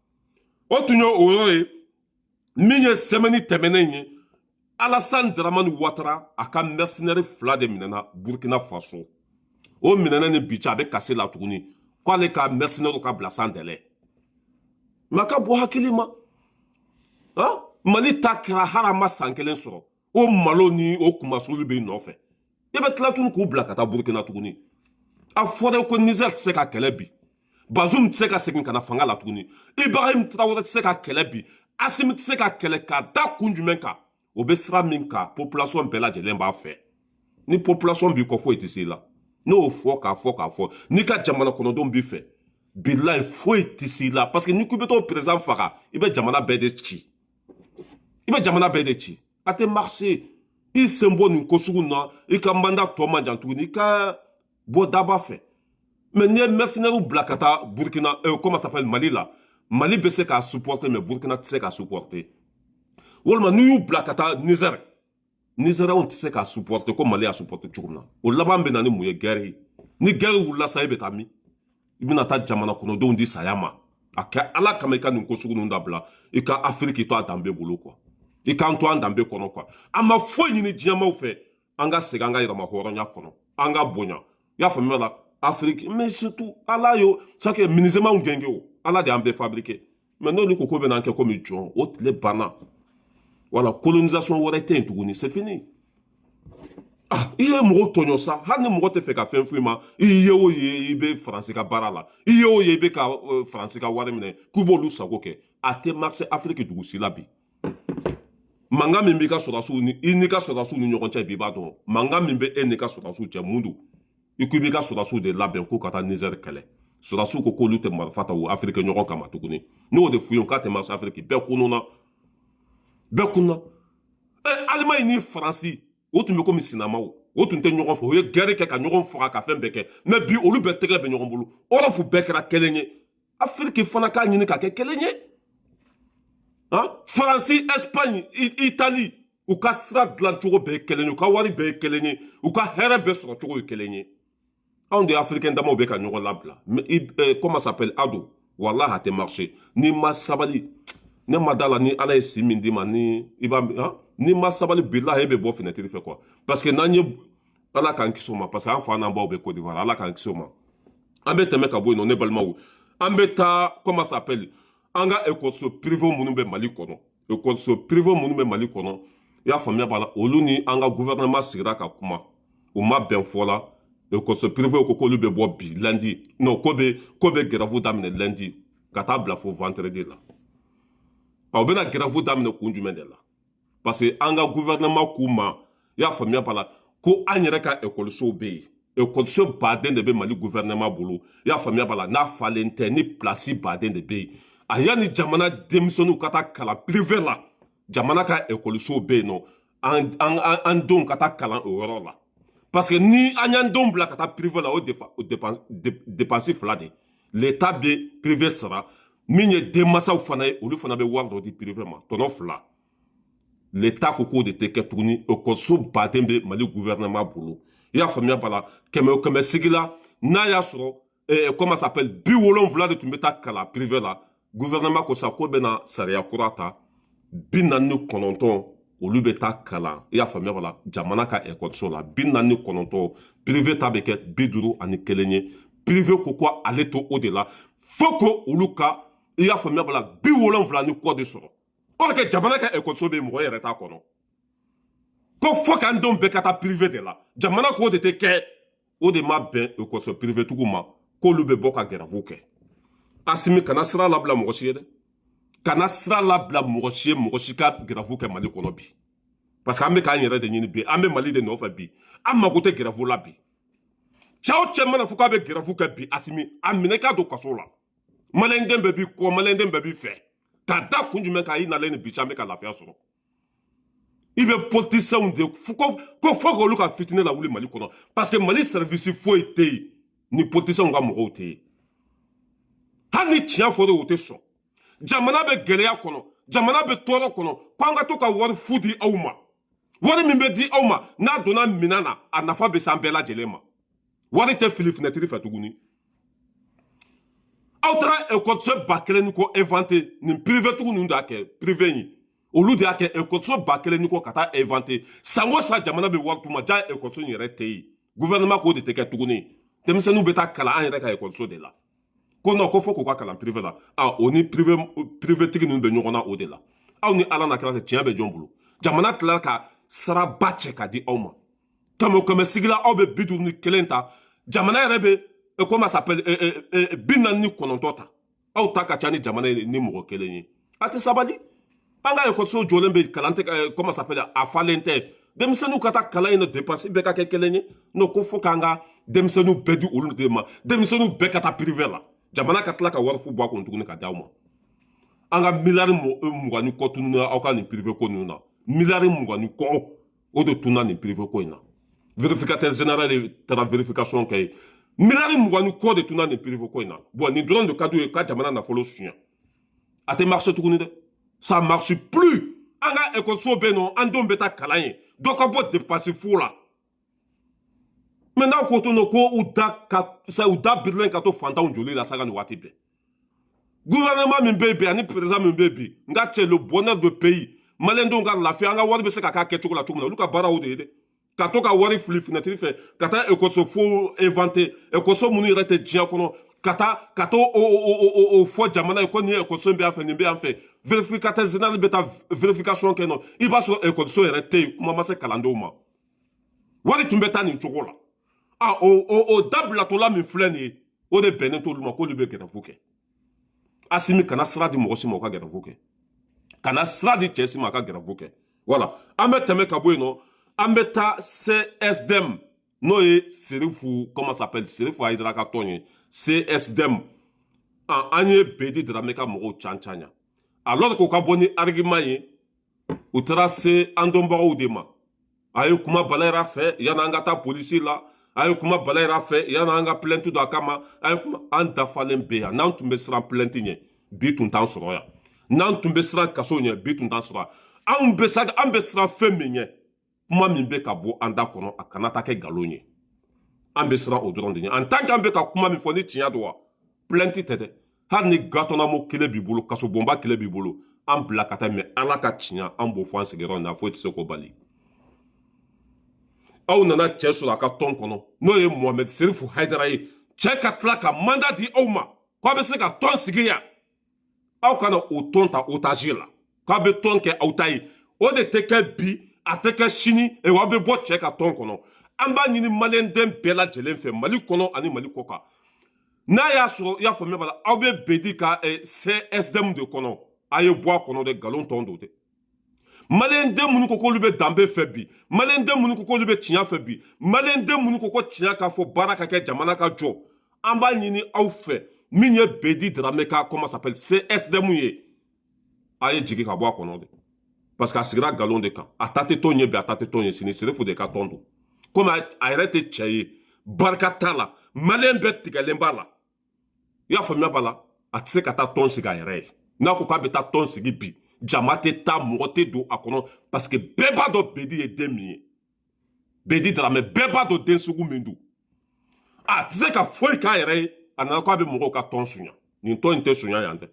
o tun ye o yɔrɔ ye min ye semaine tɛmɛnen ye Alassane Dramane Ouattara a ka mercenaire 2 de minɛna Burkina Faso o minɛna ni bi cɛ a bɛ kasi la tuguni k'ale ka mercenaire ka bila san tɛlɛ mais a ka bɔ hakili ma Mali ta kɛra hali a ma san kelen sɔrɔ o malo ni o kumasuli b'i nɔfɛ i bɛ tila tuguni k'u bila ka taa Burkina tuguni a fɔra ko Niger tɛ se ka kɛlɛ bi Bazoum tɛ se ka segin ka na fanga la tuguni Ibrahim Traoré tɛ se ka kɛlɛ bi Assimi tɛ se ka kɛlɛ ka da kun jumɛn kan o bɛ sira min kan population bɛɛ lajɛlen b'a fɛ ni population b'i kɔ foyi tɛ se i la n'o fɔ k'a fɔ k'a fɔ n'i ka jamana kɔnɔdenw b'i fɛ bilahi foyi tɛ se i la parce que ni ko i bɛ t'o président faga i bɛ jamana bɛɛ de ci i bɛ jamana bɛɛ de ci a tɛ marché i sen bɔ nin ko sugu na i ka mandat tɔ man jan tuguni i ka bɔ daba fɛ mais n'i ye mercenaires bila ka taa Burkina comment ça s'appelle Mali la Mali bɛ se k'a supporter mais Burkina tɛ se k'a supporter walima n'i y'u bila ka taa Niger Nigériens tɛ se k'a supporter ko Mali y'a supporter cogo min na o laban bɛ na ni mun ye guerre ye ni guerre wulila sa i bɛ taa min i bɛna taa jamana kɔnɔdenw di saya ma a kɛ ala kama i ka nin ko sugu ninnu dabila i ka Afiriki to a danbe bolo quoi i k'an to an danbe kɔnɔ quoi a ma foyi ɲini diɲɛmaw fɛ an ka segin an ka yɛrɛma hɔrɔnya kɔnɔ an ka bonya i y'a faamuya la Afrique mais surtout ala yo ça que minizemaw gɛngɛ o ala de y'an bɛɛ fabriquer mais n'olu ko ko bɛna kɛ komi jɔn o tile banna voilà colonisation wɛrɛ tɛ yen tuguni c'est fini Ah, il y a mɔgɔ tɔɲɔ sa hali ni mɔgɔ tɛ fɛ ka fɛn f'i ma i ye o ye i bɛ faransi ka baara la i ye o ye i bɛ ka faransi ka wari minɛ k'u b'olu sago kɛ a tɛ marché Afrique dugu si la bi mankan min b'i ka sɔrɔdasiw ni i n'i ka sɔrɔdasiw ni ɲɔgɔn cɛ bi i b'a dɔn mankan min bɛ e n'i ka sɔrɔdasiw cɛ mun don i ko i b'i ka sɔrɔdasiw de labɛn ko ka taa Niger kɛlɛ sɔrɔdasiw ko k'olu tɛ marifa ta o Afrique ɲɔgɔn kama tuguni n'o de f'u ye k'a tɛ marché Afrique bɛɛ kununa bɛɛ kunna Allemagne ni Faransi o tun bɛ komi sinamaw o tun tɛ ɲɔgɔn fɛ o ye guerre kɛ ka ɲɔgɔn faga ka fɛn bɛɛ kɛ mais bi olu bɛɛ tɛgɛ bɛ ɲɔgɔn bolo Europe bɛɛ kɛra kelen ye Afrique fana k'a ɲini ka kɛ kelen ye Faransi Espagne Italie u ka sira dilan cogo bɛɛ ye kelen ye u ka wari bɛɛ ye kelen ye u ka hɛrɛ bɛɛ sɔrɔ cogo ye kelen ye anw de africain damaw bɛ ka ɲɔgɔn labila comment ça s'appelle Ado wallahi a tɛ marché n'i ma sabali ne ma da la ni ala ye si min d'i ma ni i b'a ni ma sabali bilahi e bɛ bɔ fenêtre fɛ quoi parce que n'an ye ala k'an kisi o ma parce que an fa n'an baw bɛ Côte d'Ivoire ala k'an kisi o ma an bɛ tɛmɛ ka bɔ yen nɔ ne balimaw an bɛ taa comment ça s'appelle an ka école privé minnu bɛ Mali kɔnɔ école privé minnu bɛ Mali kɔnɔ i y'a faamuya b'a la olu ni an ka gouvernement sigira ka kuma u ma bɛn fɔ la école privé ko k'olu bɛ bɔ bi lundi non ko bɛ grève daminɛ lundi ka taa bila fo vendredi la aw bɛna grève daminɛ kun jumɛn de la parce que an ka gouvernement k'u ma i y'a faamuya b'a la ko an yɛrɛ ka écolesow bɛ yen écoleso baden de bɛ Mali gouvernement bolo i y'a faamuya b'a la n'a falen tɛ ni place baden de bɛ yen a yanni jamana denmisɛnninw ka taa kalan privé la jamana ka écolesow bɛ yen nɔ an denw ka taa kalan o yɔrɔ la parce que ni an y'an denw bila ka taa privé la o dépense fila de l'état bɛ privé sara min ye denmansaw fana ye olu fana bɛ wari dɔ di privé ma tɔnɔ fila l'état ko k'o de tɛ kɛ tuguni école baden bɛ Mali gouvernement bolo i y'a faamuya b'a la kɛmɛ o kɛmɛ sigi la n'a y'a sɔrɔ comment ça s'appelle 70 de tun bɛ taa kalan privé la gouvernement ko sa ko bɛna sariya kura ta 49 olu bɛ taa kalan i y'a faamuya b'a la jamana ka école la 49 privé ta bɛ kɛ 51 ye privé ko ale to o de la fo ko olu ka i y'a faamuya b'a la 70 kɔ de sɔrɔ or que jamana ka école bɛ mɔgɔ yɛrɛ t'a kɔnɔ ko fo k'an denw bɛɛ ka taa privé de la jamana k'o de tɛ kɛ o de ma bɛn école privé tigiw ma k'olu bɛ bɔ ka grève kɛ Asimi kana sira labila mɔgɔ si ye dɛ kana sira labila mɔgɔ si ka grève kɛ Mali kɔnɔ bi parce que an bɛ k'an yɛrɛ de ɲini bi an bɛ Mali de nɔfɛ bi an mako tɛ grève la bi cɛ o cɛ mana fɔ k'a bɛ grève kɛ bi Asimi a minɛ k'a don kaso la maliyɛnden bɛɛ b'i kɔ maliyɛnden bɛɛ b'i fɛ k'a da kun jumɛn kan i nalen ni bi cɛ an bɛ ka lafiya sɔrɔ i bɛ politiciens de ko fo k'olu ka fitinɛ lawuli Mali kɔnɔ parce que Mali service foyi tɛ yen ni politiciens ka mɔgɔw tɛ yen hali ni tiɲɛ fɔra o tɛ sɔn jamana bɛ gɛlɛya kɔnɔ jamana bɛ tɔɔrɔ kɔnɔ k'an ka to ka wari fu di aw ma wari min bɛ di aw ma n'a donna minɛn na a nafa bɛ se an bɛɛ lajɛlen ma wari tɛ fili fenêtre fɛ tuguni aw taara école 1000 ni ko inventé nin privé tigiw ninnu de y'a kɛ privé in olu de y'a kɛ école 1000 ni ko ka taa inventé san o san jamana bɛ wari d'u ma jaa école in yɛrɛ tɛ yen gouvernement k'o de tɛ kɛ tuguni denmisɛnninw bɛ taa kalan an yɛrɛ ka école de la ko non ko fo k'u ka kalan privé la o ni privé tigi ninnu bɛ ɲɔgɔn na o de la aw ni ala na kira cɛ tiɲɛ bɛ jɔn bolo jamana tilala ka saraba cɛ ka di aw ma kɛmɛ o kɛmɛ sigi la aw bɛ 51 ta jamana yɛrɛ bɛ comment ça s'appelle 49 ta aw ta ka ca ni jamana ye ni mɔgɔ kelen ye a tɛ sabali an ka école jɔlen bɛ kalan tɛ comment ça s'appelle a falen tɛ denmisɛnninw ka taa kalan in na dépense bɛɛ ka kɛ kelen ye non ko fo k'an ka denmisɛnninw bɛɛ di olu de ma denmisɛnninw bɛɛ ka taa privé la jamana ka tila ka wari fu bɔ a kun tuguni ka d'aw ma an ka miliyari 20 ni kɔ tununa aw ka nin privé ko ninnu na miliyari 20 ni kɔ o de tunna nin privé ko in na vérificateur général taara vérification kɛ yen miliyari 20 ni kɔ de tunna nin privé ko in na bon nin dɔrɔn de ka d'u ye ka jamana nafolo suɲɛ a tɛ marché tuguni dɛ ça marche plus an ka école bɛ yen nɔ an denw bɛ taa kalan ye dɔ ka bɔ dépense fu la mais n'a ko to ko u da birilen ka to fantanw joli la saga ni waati bɛɛ gouvernement min bɛ bi ani président min bɛ bi n ka cɛ le bonheur de pays maliyɛndenw ka lafiya an ka wari bɛ se ka k'a kɛcogo la cogo min na olu ka baara o de ye dɛ ka to ka wari fili fenêtre fɛ ka taa école fo inventé école minnu yɛrɛ tɛ diɲɛ kɔnɔ ka to o fɔ jamana ye ko nin école bɛ yan fɛ nin bɛ yan fɛ vérificateur général bɛ taa vérification kɛ nɔ i b'a sɔrɔ école yɛrɛ tɛ yen kuma ma se kalandenw ma wari tun bɛ taa nin cogo la o dabilatɔla min filɛ nin ye o de bɛnnen t'olu ma k'olu bɛ gɛrɛfu kɛ Asimi kana sira di mɔgɔ si ma o ka gɛrɛfu kɛ kana sira di cɛ si ma a ka gɛrɛfu kɛ voilà an bɛ tɛmɛ ka bɔ yen nɔ an bɛ taa CSDM n'o ye Serifu comment ça s'appelle Serifu Hayidara ka tɔn ye CSDM an ye Bedi Darame ka mɔgɔw can ya alors k'o ka bɔ ni argument ye u taara se an dɔnbagaw de ma a ye kuma balayira fɛ yanni an ka taa polisi la a ye kuma balayira fɛ yanni an ka plainte don a kama a ye kuma an dafalen bɛ yan n'an tun bɛ siran plainte ɲɛ bi tun t'an sɔrɔ yan n'an tun bɛ siran kaso ɲɛ bi tun t'an sɔrɔ yan an bɛ siran fɛn min ɲɛ kuma min bɛ ka bɔ an da kɔnɔ a kana taa kɛ nkalon ye an bɛ siran o dɔrɔn de ɲɛ en tant que an bɛ ka kuma min fɔ ni tiɲɛ don wa plainte tɛ dɛ hali ni gatɔnamo kelen b'i bolo kaso bonba kelen b'i bolo an bila ka taa mɛ ala ka tiɲɛ an b'o fɔ an sigiyɔrɔ na foyi tɛ se k'o bali aw nana cɛ sɔrɔ a ka tɔn kɔnɔ n'o ye Mohamed Serifu Hayidara ye cɛ ka tila ka mandat di aw ma k'aw bɛ se ka tɔn sigi yan aw kana o tɔn ta otage la k'aw bɛ tɔn kɛ aw ta ye o de tɛ kɛ bi a tɛ kɛ sini aw bɛ bɔ cɛ ka tɔn kɔnɔ an b'a ɲini maliyɛnden bɛɛ lajɛlen fɛ Mali kɔnɔ ani Mali kɔ kan n'a y'a sɔrɔ i y'a faamuya bala aw bɛ Bedi ka CSDM de kɔnɔ a ye bɔ a kɔnɔ de nkalon tɔn don dɛ maliyɛnden minnu ko k'olu bɛ danbe fɛ bi maliyɛnden minnu ko k'olu bɛ tiɲɛ fɛ bi maliyɛnden minnu ko ko tiɲɛ k'a fɔ baara ka kɛ jamana ka jɔ an b'a ɲini aw fɛ min ye Bedi Darame ka comment ça s'appelle CSDM ye a ye jigin ka bɔ a kɔnɔ de parce que a sigira nkalon de kan a ta tɛ tɔn ye bi a ta tɛ tɔn ye sini Serifu de ka tɔn don komi a yɛrɛ tɛ cɛ ye barika t'a la maliyɛn bɛɛ tigɛlen b'a la i y'a faamuya b'a la a tɛ se ka taa tɔn sigi a yɛrɛ ye n'a ko k'a bɛ taa tɔn sigi bi jama tɛ taa mɔgɔ tɛ don a kɔnɔ parce que bɛɛ b'a dɔn Bedi ye den min ye Bedi Darame bɛɛ b'a dɔn den sugu min don a tɛ se ka foyi k'a yɛrɛ ye a nana k'a bɛ mɔgɔw ka tɔn suɲa nin tɔn in tɛ suɲa yan dɛ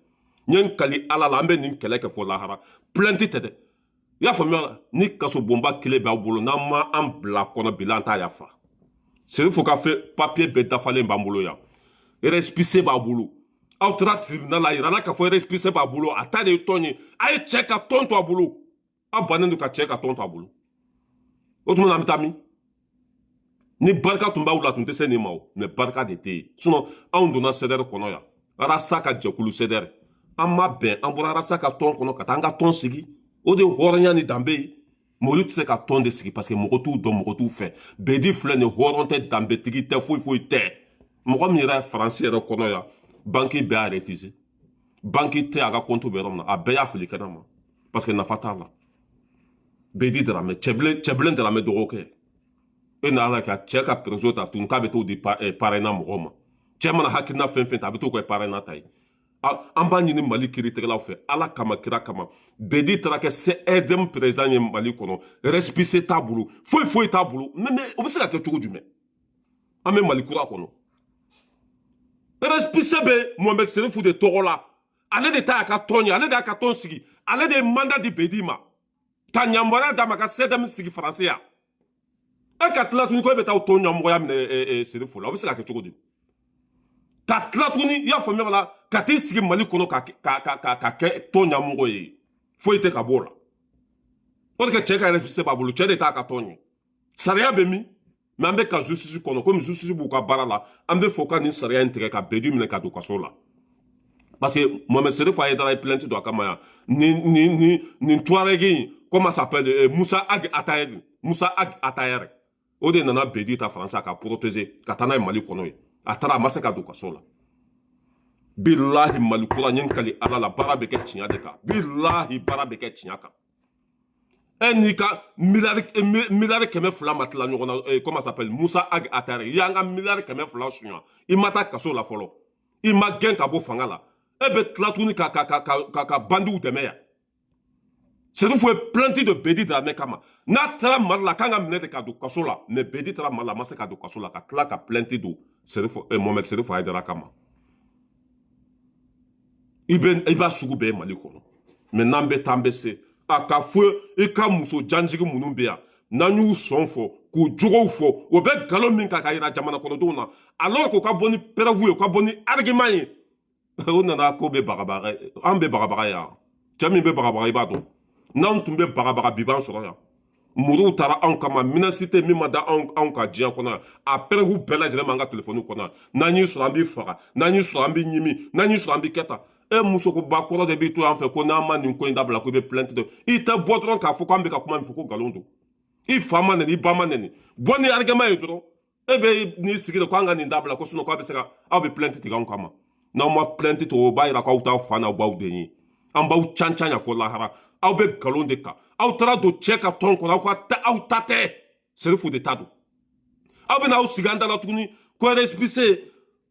n ye n kali ala la an bɛ nin kɛlɛ kɛ fɔ lahara plainte tɛ dɛ i y'a faamuya ni kaso bonba kelen b'aw bolo n'an ma an bila kɔnɔ bi la an t'a yafa Serifu ka fɛ papier bɛɛ dafalen b'an bolo yan récépissé b'a bolo aw taara tribunal la yirala k'a fɔ récépissé b'a bolo a ta de ye tɔn ye a ye cɛ ka tɔn to a bolo aw bannen don ka cɛ ka tɔn to a bolo o tuma na an bɛ taa min ni barika tun b'aw la tun tɛ se nin ma o mɛ barika de tɛ yen sinon anw donna CDR kɔnɔ yan arasa ka jɛkulu CDR an ma bɛn an bɔra arasa ka tɔn kɔnɔ ka taa an ka tɔn sigi o de ye hɔrɔnya ni danbe ye mɛ olu tɛ se ka tɔn de sigi parce que mɔgɔ t'u dɔn mɔgɔ t'u fɛ Bedi filɛ nin hɔrɔn tɛ danbetigi tɛ foyi foyi tɛ mɔgɔ min yɛrɛ faransi yɛrɛ kɔnɔ yan banki bɛɛ y'a refusé banki tɛ a ka compte bɛ yɔrɔ min na a bɛɛ y'a fili kɛnɛ ma parce que nafa t'a la Bedi Darame cɛbilen Darame dɔgɔkɛ e na ala ka cɛ ka perso ta tun k'a bɛ t'o di parrainage mɔgɔw ma cɛ mana hakilina fɛn fɛn ta a bɛ t'o kɛ parrainage ta ye an b'a ɲini Mali kiiritigɛlaw fɛ ala kama kira kama Bedi taara kɛ CSDM président ye Mali kɔnɔ récépissé t'a bolo foyi foyi t'a bolo mais o bɛ se ka kɛ cogo jumɛn an bɛ Mali kura kɔnɔ récépissé bɛ Mohamed Serifu de tɔgɔ la ale de ta y'a ka tɔn ye ale de y'a ka tɔn sigi ale de ye mandat di Bedi ma ka ɲamɔgɔya d'a ma ka CSDM sigi faransi yan e ka tila tuguni ko e bɛ taa o tɔn ɲamɔgɔya minɛ Serifu la o bɛ se ka kɛ cogo di ka tila tuguni i y'a faamuya la ka t'i sigi Mali kɔnɔ ka kɛ tɔn ɲamɔgɔ ye foyi tɛ ka bɔ o la o de kɛ cɛ ka récépissé b'a bolo cɛ de t'a ka tɔn ye sariya bɛ min mɛ an bɛ ka justice kɔnɔ komi justice b'u ka baara la an bɛ fɔ ka nin sariya in tigɛ ka Bedi minɛ ka don kaso la parce que Mohamed Serifu Hayidara ye plainte don a kama yan nin Touareg in comment ça s'appelle Musa Ag Atayere o de nana Bedi ta faransi a ka protéger ka taa n'a ye Mali kɔnɔ ye a taara a ma se ka don kaso la bilahi Mali kura n ye n kali ala la baara bɛ kɛ tiɲɛ de kan bilahi baara bɛ kɛ tiɲɛ kan e n'i ka miliyari 200 ma tila ɲɔgɔn na comment ça s'appelle Musa Ag Atayere i y'an ka miliyari 200 suɲa i ma taa kaso la fɔlɔ i ma gɛn ka bɔ fanga la e bɛ tila tuguni ka bandiw dɛmɛ yan Serifu ye plainte de Bedi Darame kama n'a taara Mali la k'an ka minɛ de ka don kaso la mais Bedi taara Mali la a ma se ka don kaso la ka tila ka plainte don Mohamed Serifu Hayidara kama i b'a sugu bɛɛ ye Mali kɔnɔ mais n'an bɛ taa an bɛ se a ka fɔ i ka muso janjigi minnu bɛ yan n'an y'u sɔn fɔ k'u jogow fɔ o bɛ nkalon min kan ka yira jamana kɔnɔdenw na alors k'o ka bɔ ni preuve ye o ka bɔ ni argument ye o nana ko bɛ bagabaga an bɛ bagabaga yan cɛ min bɛ bagabaga i b'a dɔn n'anw tun bɛ bagabaga bi b'an sɔrɔ yan muru tara anw kama minasite min ma da anw ka diɲɛ kɔnɔ a pɛrɛgu bɛɛ lajɛlen ma an ka telefɔni kɔnɔ n'an y'i sɔrɔ an b'i faga n'an y'i sɔrɔ an b'i ɲimi n'an y'i sɔrɔ an b'i kɛ tan e musokoba kɔrɔ de b'i to an fɛ ko n'an ma nin ko in dabila ko i bɛ plainte de i tɛ bɔ dɔrɔn k'a fɔ k'an bɛ ka kuma min fɔ ko nkalon don i fa ma neni i ba ma neni bɔ ni argument ye dɔrɔn e bɛ n'i sigi de ko an ka nin dabila ko sinon k'aw bɛ se ka aw bɛ plainte tigɛ anw kama n'aw ma plainte tigɛ o b'a yira k'aw t'aw fa n'aw baw den ye an b'aw can-can ya fɔ lahara aw bɛ nkalon de kan aw taara don cɛ ka tɔn kɔnɔ aw ta tɛ Serifu de ta don aw bɛ n'aw sigi an da la tuguni ko RSPC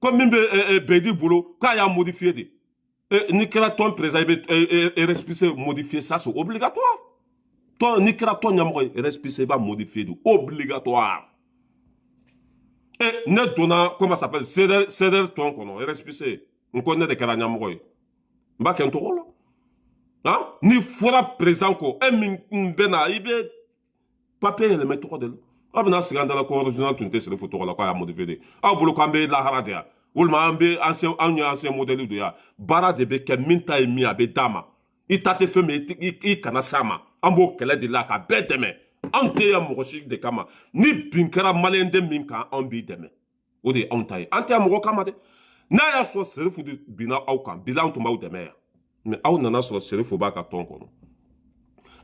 ko min bɛ Bedi bolo k'a y'a modifié de n'i kɛra tɔn président i bɛ RSPC modifié ça c'est obligatoire tɔn n'i kɛra tɔn ɲɛmɔgɔ ye RSPC i b'a modifié de obligatoire ne donna comment ça s'appelle CDR tɔn kɔnɔ RSPC n ko ne de kɛra ɲɛmɔgɔ ye n b'a kɛ n tɔgɔ la ni fɔra président ko e min bɛ na i bɛ papier yɛlɛmɛ tɔgɔ de la aw bɛna sigi an da la ko original tun tɛ Serifu tɔgɔ la k'a y'a modifié de aw bolo k'an bɛ lahara de yan walima anw ye ancien modèle de yan baara de bɛ kɛ min ta ye min a bɛ d'a ma i ta tɛ fɛn min i kana s'a ma an b'o kɛlɛ de la ka bɛɛ dɛmɛ anw tɛ yan mɔgɔ si de kama ni bin kɛra maliyɛn den min kan anw b'i dɛmɛ o de ye anw ta ye an tɛ yan mɔgɔ kama dɛ n'a y'a sɔrɔ Serifu de binna aw kan bi anw tun b'aw dɛmɛ yan mais aw nana sɔrɔ Serifu b'a ka tɔn kɔnɔ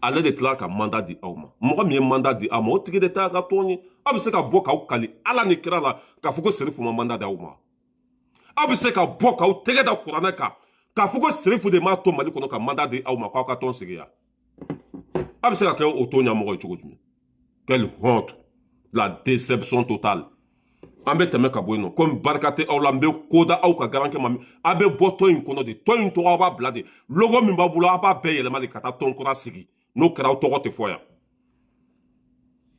ale de tila ka mandat di aw ma mɔgɔ min ye mandat di aw ma o tigi de t'a ka tɔn ye aw bɛ se ka bɔ k'aw kali ala ni kira la k'a fɔ ko Serifu ma mandat di aw ma aw bɛ se ka bɔ k'aw tɛgɛ da kuranɛ kan k'a fɔ ko Serifu de m'a to Mali kɔnɔ ka mandat di aw ma k'aw ka tɔn sigi yan aw bɛ se ka kɛ o tɔn ɲɛmɔgɔ ye cogo jumɛn quelle honte la déception totale an bɛ tɛmɛ ka bɔ yen nɔ komi barika tɛ aw la n bɛ ko da aw ka garankɛ ma aw bɛ bɔ tɔn in kɔnɔ de tɔn in tɔgɔ aw b'a bila de logo min b'a bolo aw b'a bɛɛ yɛlɛma de ka taa tɔn kura sigi n'o kɛra aw tɔgɔ tɛ fɔ yan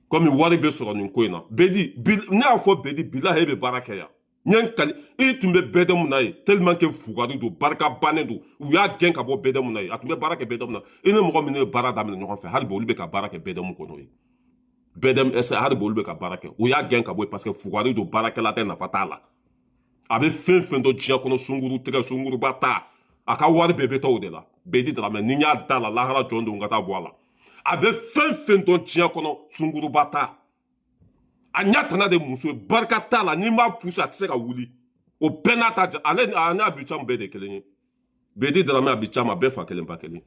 komi wari bɛ sɔrɔ nin ko in na Bedi ne y'a fɔ Bedi bilahi e bɛ baara kɛ yan n ye n kali i tun bɛ BDM na ye tellement que fugari don barika bannen don u y'a gɛn ka bɔ BDM na ye a tun bɛ baara kɛ BDM na i ni mɔgɔ min ye baara daminɛ ɲɔgɔn fɛ hali bi olu bɛ ka baara kɛ BDM kɔnɔ ye BDM hali bi olu bɛ ka baara kɛ u y'a gɛn ka bɔ yen parce que fugari don baarakɛla tɛ nafa t'a la a bɛ fɛn fɛn dɔn diɲɛ kɔnɔ sunguru tigɛ sunguruba ta a ka wari bɛɛ bɛ taa o de la Bedi Dramɛ ni n y'a da la lahara jɔn don n ka taa bɔ a la a bɛ fɛn fɛn dɔn diɲɛ kɔnɔ sunguruba ta a ɲa tana de muso ye barika t'a la n'i m'a pousse a tɛ se ka wuli o bɛɛ n'a ta ale n'a Abidjan bɛɛ de kelen ye Bedi Dramɛ Abidjan ma bɛɛ fa kelen ba kelen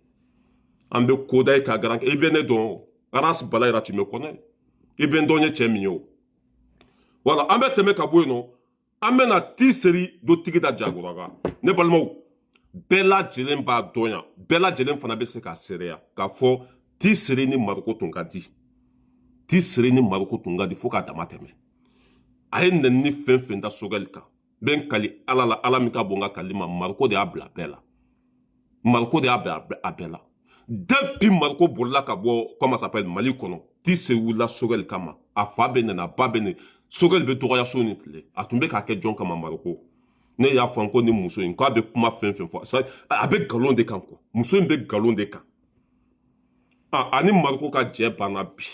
an bɛ koda ye ka garan i bɛ ne dɔn Aras Balayira tu me connais i bɛ n dɔn ye cɛ min ye o wala an bɛ tɛmɛ ka bɔ yen nɔ an bɛ na Tiseri do tigi da Jagora ne balimaw bɛɛ lajɛlen b'a dɔn yan bɛɛ lajɛlen fana bɛ se ka seereya k'a fɔ Tiseri ni Mariko tun ka di Tiseri ni Mariko tun ka di fo k'a dama tɛmɛ a ye nɛni fɛn fɛn da Sogɛli kan n bɛ n kali ala la ala min ka bon n ka kali ma Mariko de y'a bila bɛɛ la Mariko de y'a bila a bɛɛ la depuis Mariko bolila ka bɔ comment ça s'appelle Mali kɔnɔ Tiseri wulila Sogɛli kama a fa bɛ nɛni a ba bɛ nɛni Sogɛli bɛ dɔgɔya so ni tile a tun bɛ k'a kɛ jɔn kama Mariko ne y'a fɔ ko ni muso in k'a bɛ kuma fɛn fɛn fɔ a bɛ nkalon de kan quoi muso in bɛ nkalon de kan ani Mariko ka jɛ banna bi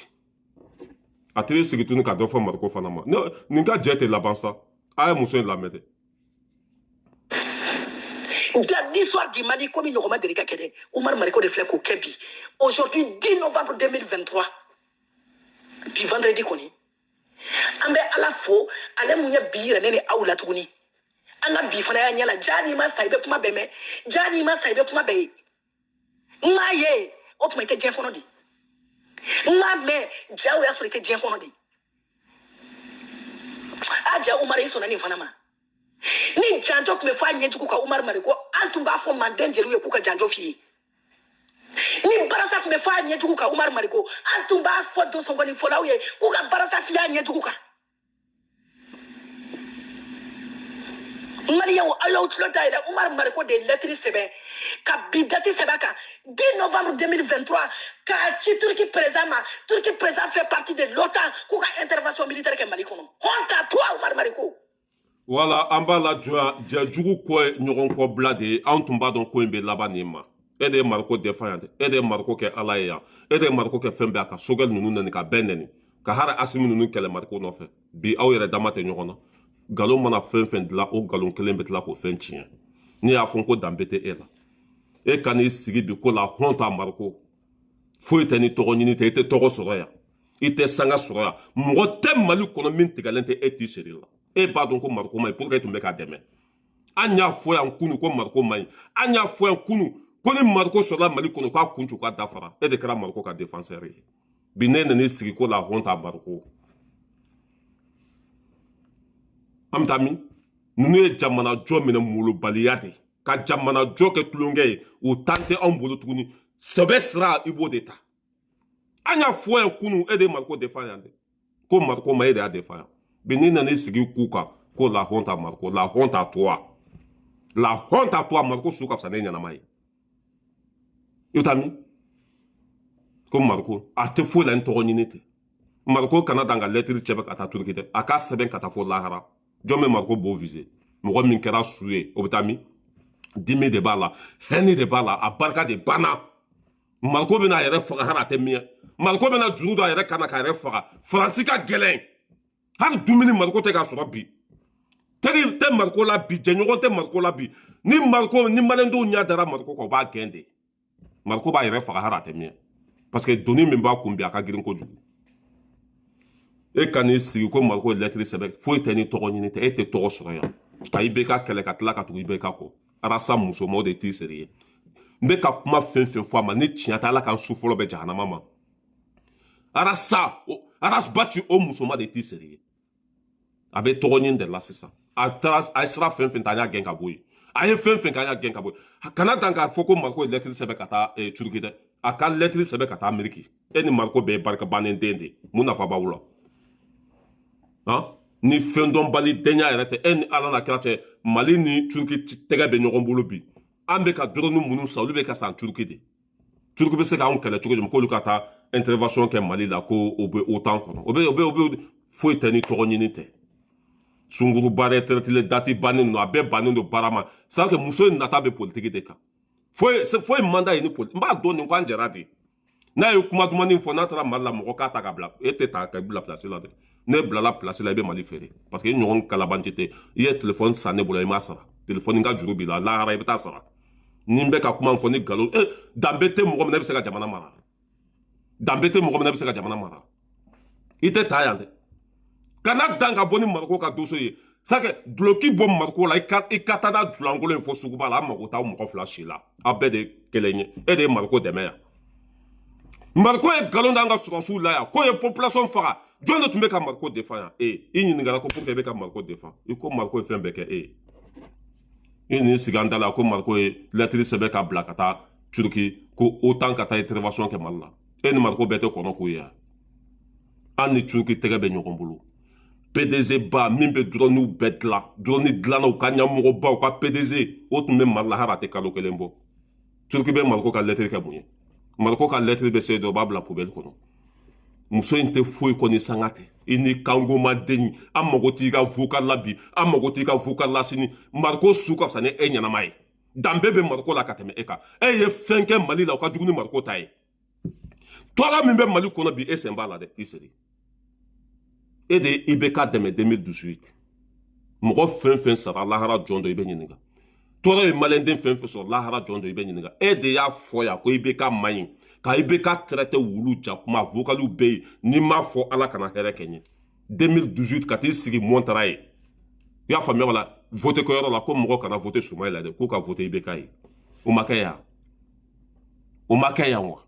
a tɛ sigi tuguni ka dɔ fɔ Mariko fana ma nin ka jɛ tɛ laban sa a ye muso in lamɛn dɛ. Dans l'histoire du Mali, comme il n'y aura pas de Kede, Oumar Mariko de Flek au Kebi. Aujourd'hui, 10 novembre 2023, puis vendredi, on est. Ambe à la fois, allez mouya bire nene aoula tourni. Anga bifana nyala jani ma saibe kuma beme, jani ma saibe kuma be. Ngaye, op ma ite dien kono di. Ngame, jawe aso ite dien kono di. Aja Oumar isona ni fana ma. Ni janjo kume fa nyenju kuka Oumar Mariko, antumba fo mandenjeru ye kuka janjo fi. Ni barasa kume fa nyenju kuka Oumar Mariko, antumba fo do songoni fola ye kuka barasa fi nyenju kuka. Maria ou ayo tlota ila Oumar Mariko de lettres sebe ka bidati sebaka 10 novembre 2023 ka ci Turquie présent fait partie de l'OTAN kuka intervention militaire ke Mali kono. Honte à toi Oumar Mariko. Voilà, an b'a la jugu ko ɲɔgɔn kɔ bila de an tun b'a dɔn ko in bɛ laban nin ma e de ye Mariko défend yan e de ye Mariko kɛ ala ye yan e de ye Mariko kɛ fɛn bɛɛ a ka Sogɛli ninnu nɛni ka bɛɛ nɛni ka hali Asimi ninnu kɛlɛ Mariko nɔfɛ bi aw yɛrɛ dama tɛ ɲɔgɔn na nkalon mana fɛn fɛn dilan o nkalon kelen bɛ tila k'o fɛn tiɲɛ ne y'a fɔ ko danbe tɛ e la e ka n'i sigi bi ko la honte à Mariko foyi tɛ ni tɔgɔ ɲini tɛ e tɛ tɔgɔ sɔrɔ yan ite sanga sura mo te mali kono min tigalente eti serila e ba don ko marko mai pour que tu me ka deme anya fo ya kunu ko marko mai anya fo ya kunu ko ni marko sura mali kono ko kunchu ko dafara e de kra marko ka défenseur binene ni sigi ko la honta marko amtami nunu ye jamana jo mena mulu baliyate ka jamana jo ke tulunge o tante on bolo tuguni sebe sra ibo deta anya fo ya kunu e de marko défendre ko marko mai de a défendre binene ni sigi kuka ko la honta marko la honte à toi marko suka sa nenya na mai yutami ko marko a te fo la nto nyinite marko kana danga lettre chebe kata turkite aka seben kata fo lahara jome marko bo visé mo min kera suye obitami dimi de bala heni de bala a barka de bana marko bina yere faga harate miya marko bina junudo yere kana ka yere faga francisca gelen har dumini marko te ka soro bi te marko la bi jenyogo te marko la bi ni marko ni malendo nya dara marko ko ba gende marko ba yere faga harate miya parce que doni min ba kumbi aka girin ko jugu e kani sigi ko marko lettre sebe fo teni togo nyini te ete togo soro ya ka ibeka kele ka tla ka tu ibeka ko arasa muso mo de ti serie mbe ka kuma fen fo ma ni tiata la kan su folo be jahanama ma arasa batu o muso ma de ti serie abe togo nyin de la sisa a sera fen tanya gen ka boy aye fen kanya gen ka boy kana danga foko marko lettre sebe kata turkide aka lettre sebe kata ameriki eni marko be barka banen dende muna fa bawula ni fendon bali denya yarete en ala na krache mali ni turki tega be nyogon bolo bi ambe ka drone munu sa lube ka san turki be se ka on kala chugo ko lukata intervention ke mali la ko obe autant ko obe foi tani toronite sunguru bare tretile dati banin no abe banin do barama sa ke muso nata be politique de ka foi mandat ni politique mba doni ko anjeradi na yo kuma duma ni fo na tra mala mo ka ta ka bla ete ta ka bla place la de ne blala place la be mali fere parce que ñogon kalabantite ye téléphone sané bolo ma sara téléphone nga juru bi la hara be ta sara nimbe ka kuma fo ni galo dambete mo ne be se ka jamana mara dambete mo ne be se ka jamana mara ite tayande kana danga boni marko ka doso ye sake bloki bom marko la ikata da dulangolo fo suguba la ma ko ta mo ko flash la abede kelenye e de marko de meya marko e galon danga surasu la ya ko ye population faga jone tumbe ka marko défend ini ngara ko pour que ka marko défend iko marko e fembe ke ini sigandala ko marko e lettre sebe ka blakata turki ko autant kata intervention ke malla ni marko bete ko no ko ya ani turki tege be nyokombulu PDG ba mimbe drone betla drone glana o kanya mo ba ko PDG o tumbe malla harate kalo kelembo turki be marko ka lettre ka bunye marko ka lettre be se do babla poubelle kono muso inte foi koni sangate ini kango madeni amagoti ka vocal labi amagoti ka vocal lasini marko suka sane enyana mai dambebe marko la kateme eka ye fenke mali la ka juguni marko tai tola mimbe mali kono bi esemba la de iseri de ibeka deme 2018 moko fen sara lahara jondo ibe nyinga tola e malende fen so lahara jondo ibe nyinga de ya foya ko ibeka mayin ka ibeka traité wulu jakuma vocalu be ni ma fo ala kana here kenye 2018 kati sigi montraye ya famia wala voter ko la ko mo kana voter suma la de ko ka voter ibeka yi o makaya wa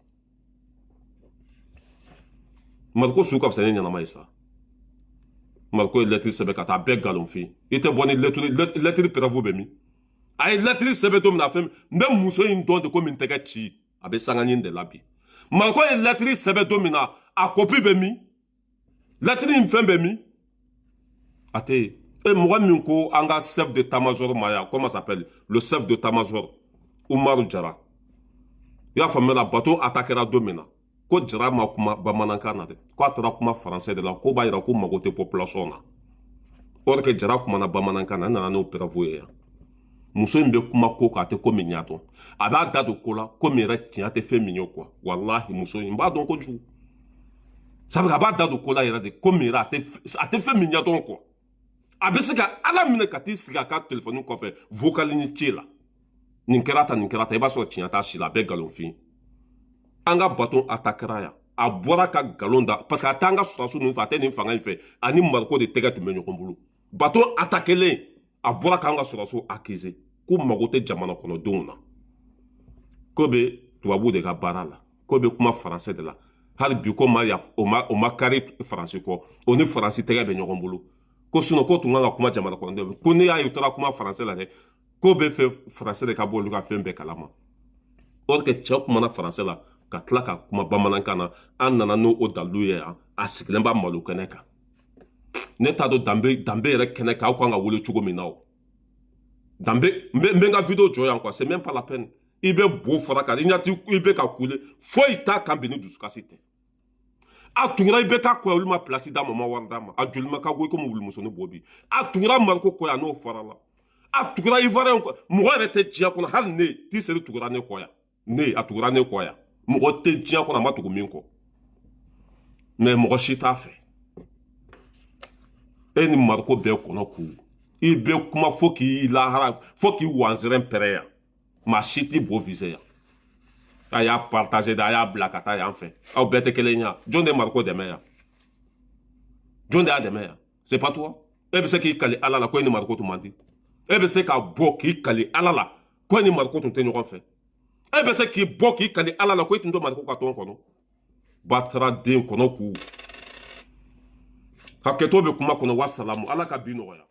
marko suka sene nyana maisa marko lettre sebe kata be galon fi ite boni lettre pravo be mi ay lettre sebe to na fem ndem muso yin don de ko min tega chi abe sanganin de labi marko lettre sebe to mina a copie be mi lettre in fem be mi ate moi min ko anga chef de tamajor maya comment s'appelle le chef de tamajor Oumar Jara ya famela bateau attaquera domina ko Jara ma kuma bamanankana de ko atra kuma français de la ko ba ira ko magote population na or que Jara kuma na bamanankana na no peravoye ya muso mbe kuma ko ka te ko minyato aba dado kola ko mera tinya te fe minyo quoi wallahi muso mba don ko ju sabe aba dado kola ira de ko mera te fe minyato quoi abisika ala mine kati siga ka telephone ko fe vocal ni chila ninkerata iba so tinya ta shila be galon fin anga baton atakara ya a bɔra ka galon da parce que a t'an ka sɔrɔsiw ninnu fɛ a tɛ nin fanga in fɛ ani mariko de tɛgɛ tun bɛ ɲɔgɔn bolo bato attaquelen a bɔra k'an ka sɔrɔsiw accuser ko mago tɛ jamana kɔnɔdenw na ko bɛ tubabuw de ka baara la ko bɛ kuma faransɛ de la hali bi ko o ma kari faransi kɔ o ni faransi tɛgɛ bɛ ɲɔgɔn bolo ko sinon ko tun kan ka kuma jamana kɔnɔdenw ko n'i y'a ye u taara kuma faransɛ la dɛ ko bɛ fɛ faransɛ de ka bɔ olu ka fɛn bɛɛ kalama or que cɛw kumana faransɛ la ka tila ka kuma bamanankan na an nana n'o dalilu ye yan a sigilen b'a malo kɛnɛ kan ne t'a dɔn danbe yɛrɛ kɛnɛ kan aw kan ka wele cogo min na o danbe n bɛ n ka video jɔ yan quoi c'est même pas la peine i bɛ bo fara kan i bɛ ka kule foyi t'a kan bi ni dusukasi tɛ a tugura i bɛ ka kɔ olu ma place d'a ma ma wari d'a ma a joli ma ka go i komi wulumusoni bɔ bi a tugura mariko kɔ yan n'o fara la a tugura ivoirien kɔ mɔgɔ yɛrɛ tɛ diɲɛ kɔnɔ hali ne t'i seri tugura ne kɔ yan ne a tugura ne kɔ yan mɔgɔ tɛ diɲɛ kɔnɔ a ma tugu min kɔ mais mɔgɔ si t'a fɛ e ni mariko bɛɛ kɔnɔ k'u i bɛ kuma fo k'i lahara fo k'i wanzɛrɛn pɛrɛ yan maa si t'i bo visé yan a y'a partagé de a y'a bila ka taa yan fɛ aw bɛɛ tɛ kelen yan jɔn de ye mariko dɛmɛ yan jɔn de y'a dɛmɛ yan c'est pas toi e bɛ se k'i kali ala la ko e ni mariko tun man di e bɛ se ka bɔ k'i kali ala la ko e ni mariko tun tɛ ɲɔgɔn fɛ e bɛ se k'i bɔ k'i kali ala la ko e tun tɛ mariko ka tɔn kɔnɔ batara den kɔnɔ k'u hakɛto bɛ kuma kɔnɔ wasalamu ala ka bi nɔgɔya